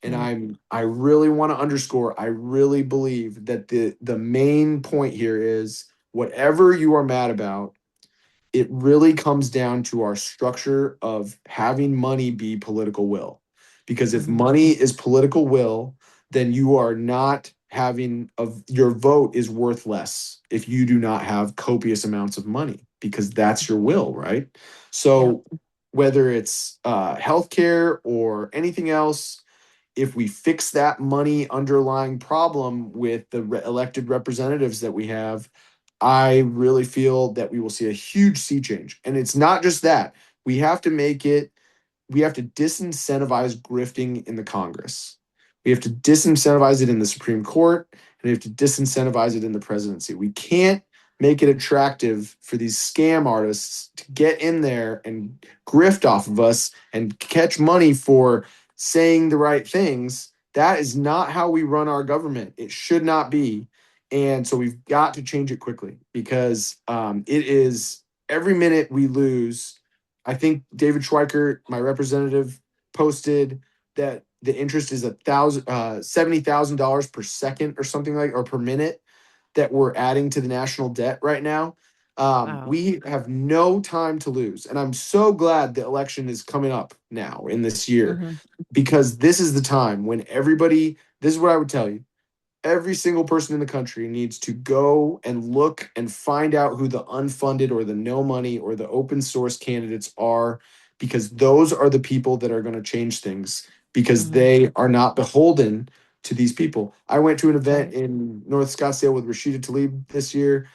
And Mm, I really want to underscore. I really believe that the main point here is whatever you are mad about, it really comes down to our structure of having money be political will. Because if mhm, money is political will, then you are not having of your vote is worth less if you do not have copious amounts of money because that's your will, right? yep. So whether it's healthcare or anything else, if we fix that money underlying problem with the elected representatives that we have, I really feel that we will see a huge sea change. And it's not just that. We have to make it, we have to disincentivize grifting in the Congress. We have to disincentivize it in the Supreme Court, and we have to disincentivize it in the presidency. We can't make it attractive for these scam artists to get in there and grift off of us and catch money for saying the right things. That is not how we run our government. It should not be. And so we've got to change it quickly because it is every minute we lose. I think David Schweikert, my representative, posted that the interest is $70,000 per second or something like or per minute that we're adding to the national debt right now. Wow. We have no time to lose, and I'm so glad the election is coming up now in this year Hmm. because this is the time when everybody. This is what I would tell you every single person in the country needs to go and look and find out who the unfunded or the no money or the open source candidates are because those are the people that are going to change things because Hmm. they are not beholden to these people. I went to an event Right. in North Scottsdale with Rashida Tlaib this year,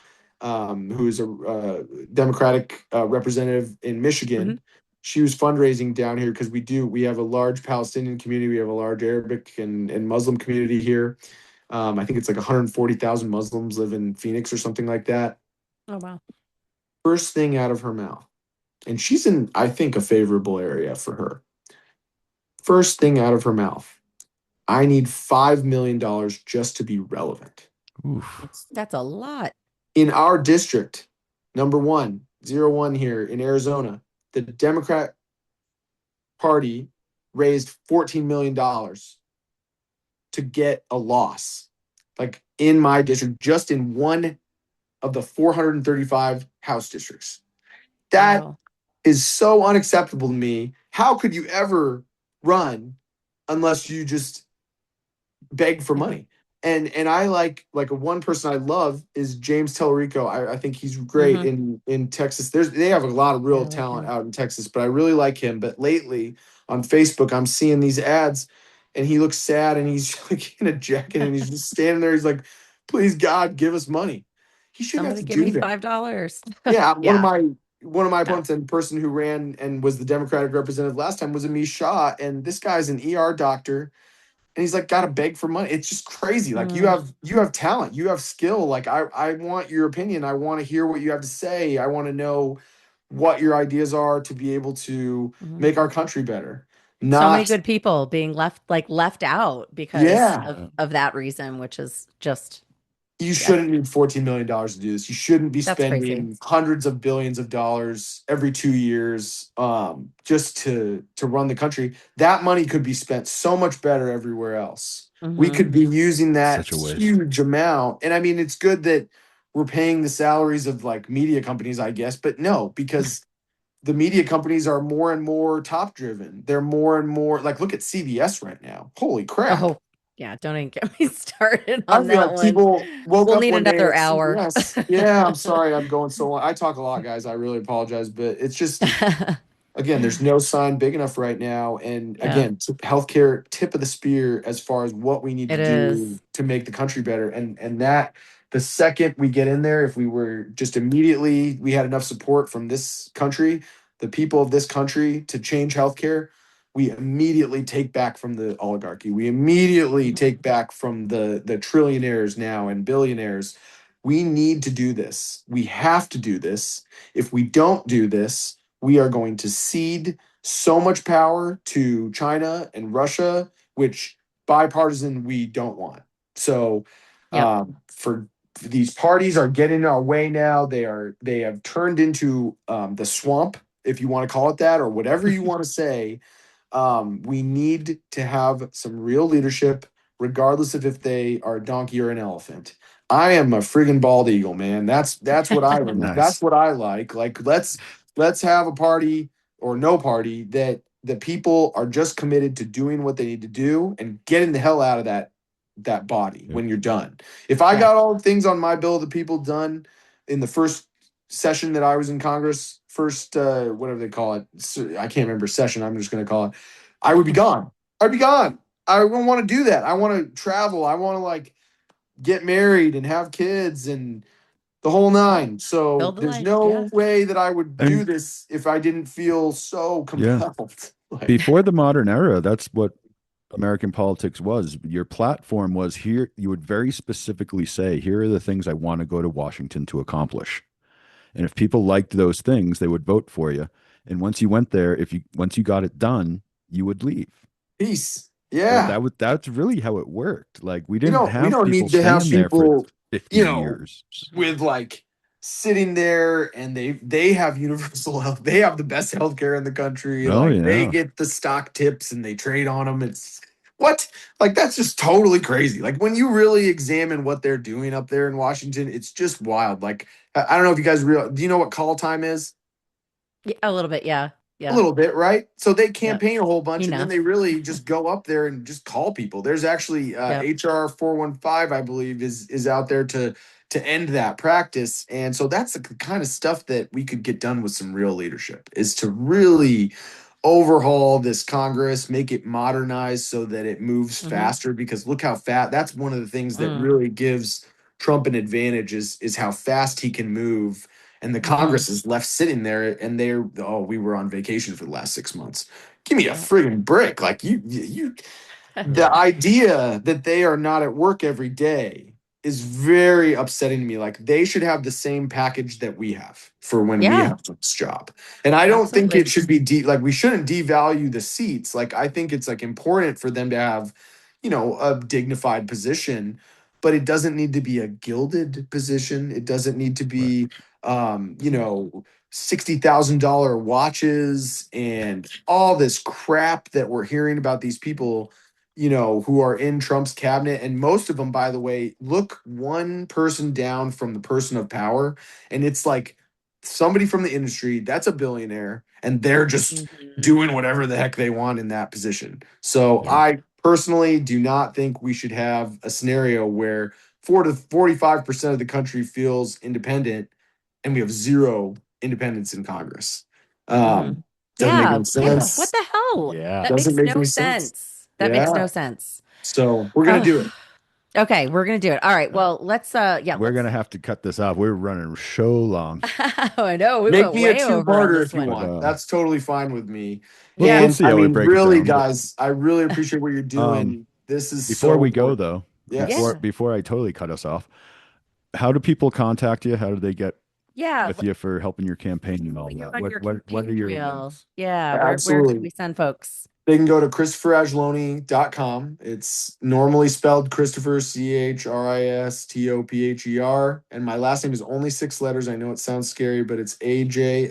who is a Democratic representative in Hmm. Michigan. She was fundraising down here because we have a large Palestinian community, we have a large Arabic and Muslim community here. I think it's like 140,000 Muslims live in Phoenix or something like that. Oh, wow. First thing out of her mouth, and she's in, I think, a favorable area for her. First thing out of her mouth, I need $5 million just to be relevant. Oof. That's a lot. In our district, number 101 here in Arizona, the Democrat Party raised $14 million to get a loss. Like in my district, just in one of the 435 House districts. That Wow. is so unacceptable to me. How could you ever run unless you just beg for Hmm. money? And I like a one person I love is James Tellerico. I think he's great Hmm. in Texas. They have a lot of Yeah, real I like talent him. out in Texas, but I really like him. But lately on Facebook, I'm seeing these ads, and he looks sad, and he's like in a jacket, and he's just standing there. He's like, "Please God, give us money." He shouldn't have Somebody to give do me that. $5. Yeah, Yeah. one of my No. opponents and person who ran and was the Democratic representative last time was Amish Shah, and this guy's an ER doctor, and he's like got to beg for money. It's just crazy. Like Mm, you have talent, you have skill. Like I want your opinion. I want to hear what you have to say. I want to know what your ideas are to be able to mhm. make our country better. So many Not good people being left out because yeah, of that reason, which is just you that shouldn't need $14 million to do this. You shouldn't be that's crazy. spending hundreds of billions of dollars every 2 years just to run the country. That money could be spent so much better everywhere else. We Hmm. could be using that Such a waste. huge amount. And I mean, it's good that we're paying the salaries of like media companies, I guess, but no, because the media companies are more and more top driven. They're more and more like look at CBS right now. Holy crap. Oh, yeah, don't even get me started I on feel that like one. people woke We'll up need one day another at hour. CBS. Yeah, I'm sorry I'm going so long. I talk a lot, guys. I really apologize, but it's just again, there's no sign big enough right now. And Yeah, again, healthcare tip of the spear as far as what we need to it do is. to make the country better. And that the second we get in there, if we were just immediately we had enough support from this country, the people of this country to change healthcare, we immediately take back from the oligarchy. We immediately Mhm. take back from the trillionaires now and billionaires. We need to do this. We have to do this. If we don't do this, we are going to cede so much power to China and Russia, which bipartisan we don't want. So Yep. for these parties are getting in our way now. They have turned into the swamp, if you want to call it that, or whatever you want to say. We need to have some real leadership, regardless of if they are a donkey or an elephant. I am a friggin' bald eagle, man. That's what I that's Nice. what I like. Like let's have a party or no party that the people are just committed to doing what they need to do and getting the hell out of that body Yep. when you're done. If I Yeah. got all the things on my bill of the people done in the first session that I was in Congress, first whatever they call it, I can't remember session. I'm just going to call it. I would be gone. I'd be gone. I don't want to do that. I want to travel. I want to like get married and have kids and the whole Yeah. nine. So Build the there's life. Yeah. no way that I would do And this if I didn't feel so yeah, compelled. Like, before the modern era, that's what American politics was. Your platform was here. You would very specifically say, here are the things I want to go to Washington to accomplish. And if people liked those things, they would vote for you. And once you went there, if you once you got it done, you would leave. peace. Yeah. That's really how it worked. Like we You didn't know, we have don't people need to have staying there for people, 50 you know, years. with like sitting there and they have universal health. They have the best healthcare in the country. Oh Like they yeah. get the stock tips and they trade on them. It's what? Like that's just totally crazy. Like when you really examine what they're doing up there in Washington, it's just wild. Like I don't know if you guys real. Do you know what call time is? Yeah, a little bit. Yeah. A Yeah. little bit, right? So they Yeah. campaign a whole bunch and then they Enough. really just go up there and just call people. There's actually Yep. HR 415, I believe, is out there to end that practice. And so that's the kind of stuff that we could get done with some real leadership is to really overhaul this Congress, make it modernized so that it moves Mm-hmm. faster because look how fast that's one of the things that Mm. really gives Trump an advantage is how fast he can move and the Mm-hmm. Congress is left sitting there and they're we were on vacation for the last 6 months. Give me a Yeah. friggin' break. Like you the Right. idea that they are not at work every day is very upsetting to me. Like they should have the same package that we have for when we Yeah. have this job. And I don't think it Absolutely. should be like we shouldn't devalue the seats. Like I think it's like important for them to have, a dignified position, but it doesn't need to be a gilded position. It doesn't need to Right. be $60,000 watches and all this crap that we're hearing about these people, who are in Trump's cabinet. And most of them, by the way, look one person down from the person of power. And it's like somebody from the industry that's a billionaire and they're just Mm-hmm. doing whatever the heck they want in that position. So Yeah. I personally do not think we should have a scenario where 45% of the country feels independent and we have zero independence in Congress. Mm-hmm. Doesn't make Yeah. any What sense. the hell? Yeah. That Doesn't makes make no any sense. sense. That makes Yeah. no sense. So we're gonna Oh, do it. okay. We're gonna do it. All right. All right. Well, yeah, We're let's gonna have to cut this off. We're running so long. oh, I know. We Make went me a way over on two-parter this if you one. But want. That's totally fine with me. we'll Yeah. And see I how we mean, break it really, down. But guys, I really appreciate what you're um doing. This is before so we go important. though, before Yes. Yeah. before I totally cut us off, how do people contact you? How do they get Yeah. with you for helping your campaign and all Put you that? on What your what are campaign your trail. links? Yeah. Where should Absolutely. we send folks? They can go to ChristopherAjloni.com. It's normally spelled Christopher, Chrisistopher. And my last name is only 6 letters. I know it sounds scary, but it's Ajluni.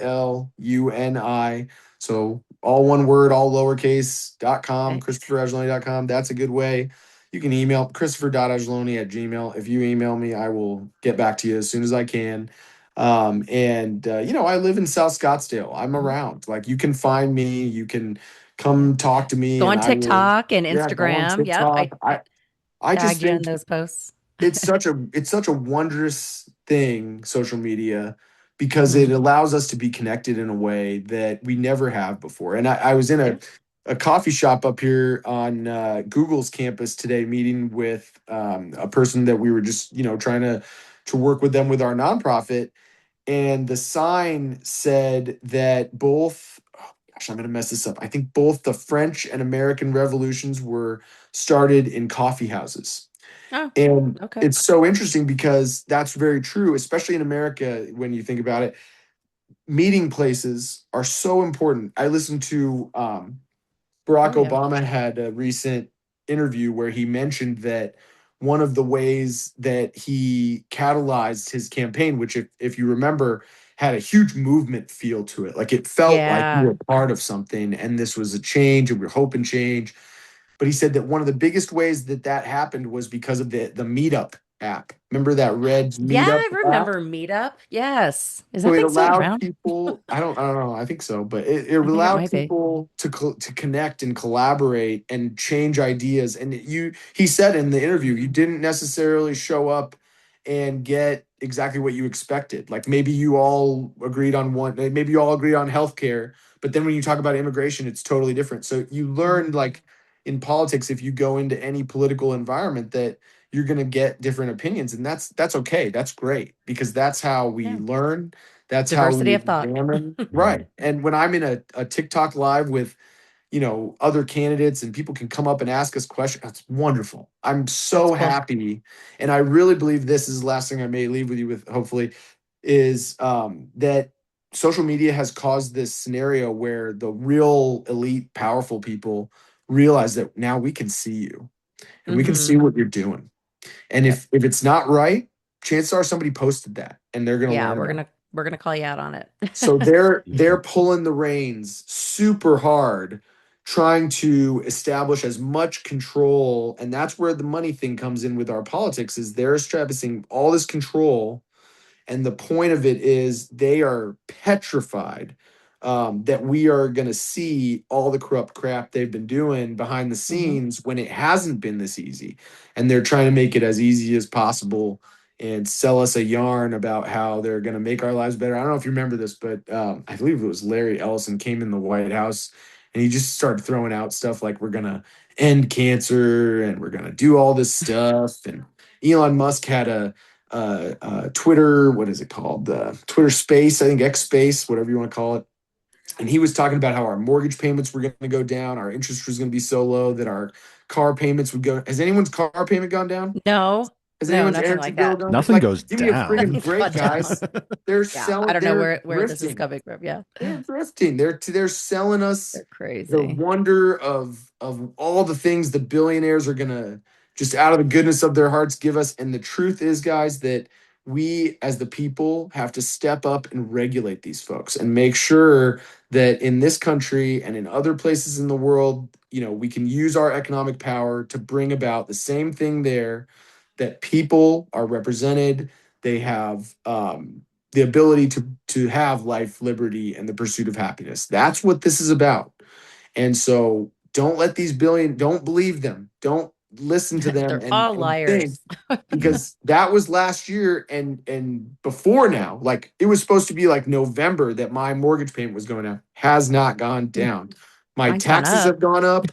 So all one word, all lowercase.com, Okay. ChristopherAjloni.com. That's a good way. You can email Christopher.Ajloni@gmail. If you email me, I will get back to you as soon as I can. I live in South Scottsdale. I'm Mhm. around. Like you can find me, you can come talk to me Go and on I will, TikTok and yeah, go on Instagram. Yep. TikTok. I just Tag you in think those posts. it's such a wondrous thing, social media, because it Mhm. allows us to be connected in a way that we never have before. And I was in Yeah. a coffee shop up here on Google's campus today, meeting with a person that we were just, trying to work with them with our nonprofit. And the sign said that both, oh gosh, I'm going to mess this up. I think both the French and American revolutions were started in coffee houses. Oh, And okay. it's so interesting because that's very true, especially in America when you think about it. Meeting places are so important. I listened to Barack Oh, yeah. Obama had a recent interview where he mentioned that one of the ways that he catalyzed his campaign, which, if you remember, had a huge movement feel to it. Like it felt like we Yeah. were part of something and this was a change and we we're hoping change. But he said that one of the biggest ways that that happened was because of the Meetup app. Remember that red Yeah, Meetup I app? remember Meetup. Yes. Is So that it thing still allowed around? people, I don't know, I think so, but it I think it allowed might be. people to connect and collaborate and change ideas. And he said in the interview, you didn't necessarily show up and get exactly what you expected. Like maybe you all agreed on one, maybe you all agree on healthcare, but then when you talk about immigration, it's totally different. So you learn, Mhm. like in politics, if you go into any political environment, that you're going to get different opinions, and that's okay. That's great because that's how we Yeah. learn, that's how Diversity we of thought. examine. Mhm. Right. And when I'm in a TikTok live with, other candidates and people can come up and ask us questions, that's wonderful. I'm That's so cool. happy. And I really believe this is the last thing I may leave with you with, hopefully, is that social media has caused this scenario where the real elite, powerful people realize that now we can see you and we can Hmm. see what you're doing. And Yep. if it's not right, chances are somebody posted that and they're going to Yeah, learn we're about it. gonna we're gonna call you out on it. So they're Yeah. they're pulling the reins super hard, trying to establish as much control, and that's where the money thing comes in with our politics. Is they're establishing all this control, and the point of it is they are petrified that we are going to see all the corrupt crap they've been doing behind the Hmm. scenes when it hasn't been this easy. And they're trying to make it as easy as possible and sell us a yarn about how they're going to make our lives better. I don't know if you remember this, but I believe it was Larry Ellison came in the White House and he just started throwing out stuff like we're going to end cancer and we're going to do all this stuff. And Elon Musk had a Twitter, what is it called? Twitter Space, I think X Space, whatever you want to call it. And he was talking about how our mortgage payments were going to go down, our interest was going to be so low that our car payments would go. Has anyone's car payment gone down? No, Has no, anyone's nothing energy like bill that. gone down? Nothing Like, goes give me a down. friggin' Nothing's break, gone down. guys. They're Yeah, I selling, don't know they're where this is drifting. coming from. Yeah, They're drifting. They're selling us they're the crazy. wonder of all the things the billionaires are gonna just out of the goodness of their hearts give us. And the truth is, guys, that we as the people have to step up and regulate these folks and make sure that in this country and in other places in the world, we can use our economic power to bring about the same thing there, that people are represented, they have the ability to have life, liberty, and the pursuit of happiness. That's what this is about. And so don't let these don't believe them. Don't listen to them They're and all think, liars. Yeah. because that was last year and before now. Like it was supposed to be like November that my mortgage payment was going down. Has not gone down. My Mine's gone taxes up. have gone up.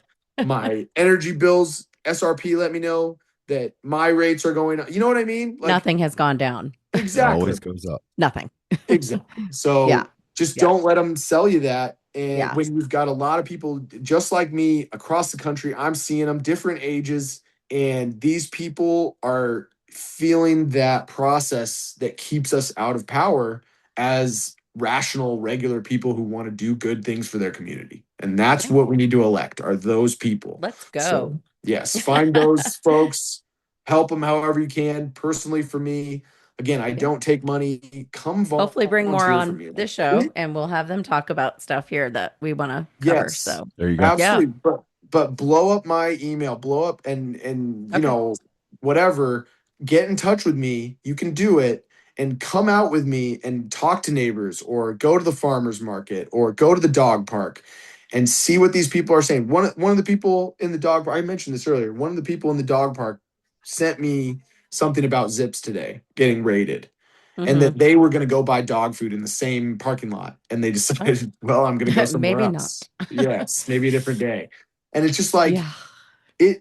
My energy bills, SRP let me know that my rates are going up. You know what I mean? Like Nothing has gone down. It exactly. always goes up. Nothing. Exactly. Yeah. So just Yeah. don't let them sell you that. And Yeah. when you've got a lot of people just like me across the country, I'm seeing them different ages, and these people are feeling that process that keeps us out of power as rational, regular people who want to do good things for their community. And that's Yeah. what we need to elect, are those people. Let's go. So yes, find those folks, help them however you can. Personally, for me, again, I Yeah. don't take money. Come Hopefully bring more volunteer for on me. this Like, show and we'll have them talk about stuff here that we want to cover. yes, So, There you go. yeah. absolutely. But blow up my email, blow up and Okay. whatever. Get in touch with me. You can do it and come out with me and talk to neighbors or go to the farmers market or go to the dog park and see what these people are saying. One of the people in the dog park, I mentioned this earlier. One of the people in the dog park sent me something about Zips today getting raided, and Hmm. that they were going to go buy dog food in the same parking lot. And they Oh, decided, well, I'm going to go somewhere maybe not. else. Yes, maybe a different day. And it's just like Yeah.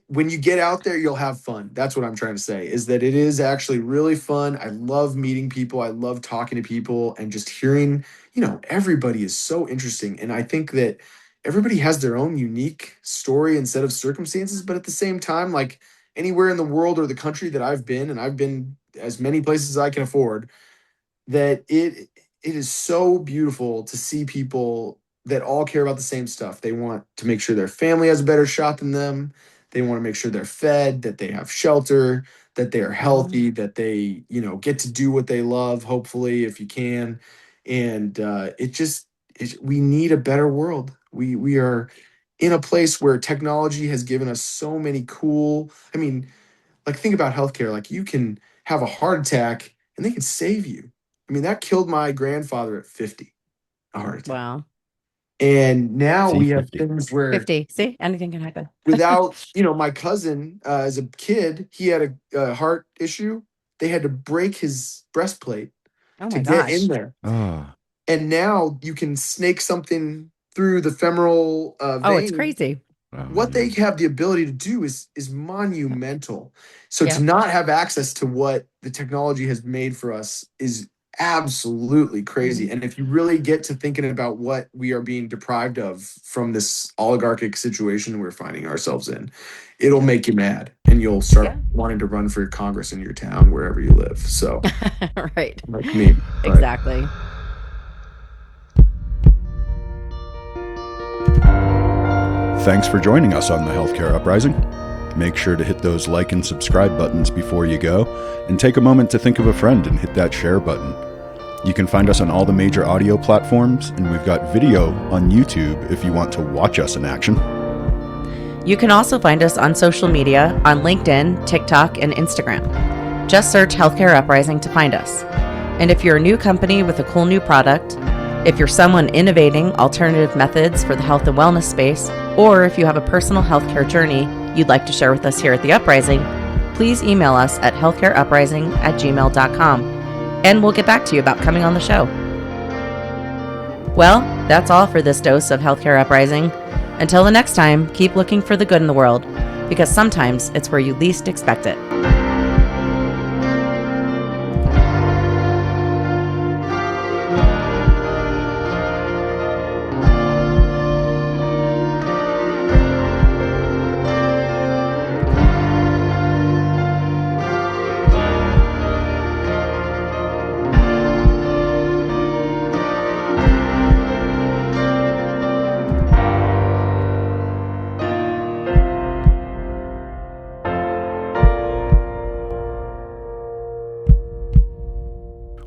when you get out there, you'll have fun. That's what I'm trying to say, is that it is actually really fun. I love meeting people. I love talking to people and just hearing, everybody is so interesting. And I think that everybody has their own unique story and set of circumstances. But at the same time, like anywhere in the world or the country that I've been, and I've been as many places as I can afford, that it is so beautiful to see people that all care about the same stuff. They want to make sure their family has a better shot than them. They want to make sure they're fed, that they have shelter, that they are healthy, that they, get to do what they love, hopefully, if you can. And we need a better world. We are in a place where technology has given us so many cool, I mean, like think about healthcare. Like you can have a heart attack and they can save you. I mean, that killed my grandfather at 50, a heart attack. Wow. And now See, we have 50. things where 50. See, anything can happen. without, my cousin, as a kid, he had a heart issue. They had to break his breastplate Oh to my get gosh. in there. Ah, And now you can snake something through the femoral Oh, it's vein. crazy. What they have the ability to do is monumental. So Yeah. to not have access to what the technology has made for us is absolutely crazy. And if you really get to thinking about what we are being deprived of from this oligarchic situation we're finding ourselves in, it'll make you mad, and you'll start wanting to run for Congress in your town, wherever you live. So Right. like me. Exactly. thanks for joining us on the Healthcare Uprising. Make sure to hit those like and subscribe buttons before you go, and take a moment to think of a friend and hit that share button. You can find us on all the major audio platforms, and we've got video on YouTube if you want to watch us in action. You can also find us on social media on LinkedIn, TikTok, and Instagram. Just search Healthcare Uprising to find us. And if you're a new company with a cool new product, if you're someone innovating alternative methods for the health and wellness space, or if you have a personal healthcare journey you'd like to share with us here at The Uprising, please email us at healthcareuprising@gmail.com, and we'll get back to you about coming on the show. Well, that's all for this dose of Healthcare Uprising. Until the next time, keep looking for the good in the world, because sometimes it's where you least expect it.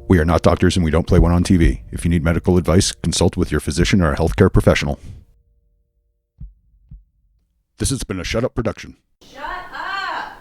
We are not doctors and we don't play one on TV. If you need medical advice, consult with your physician or a healthcare professional. This has been a Shut Up production. Shut up!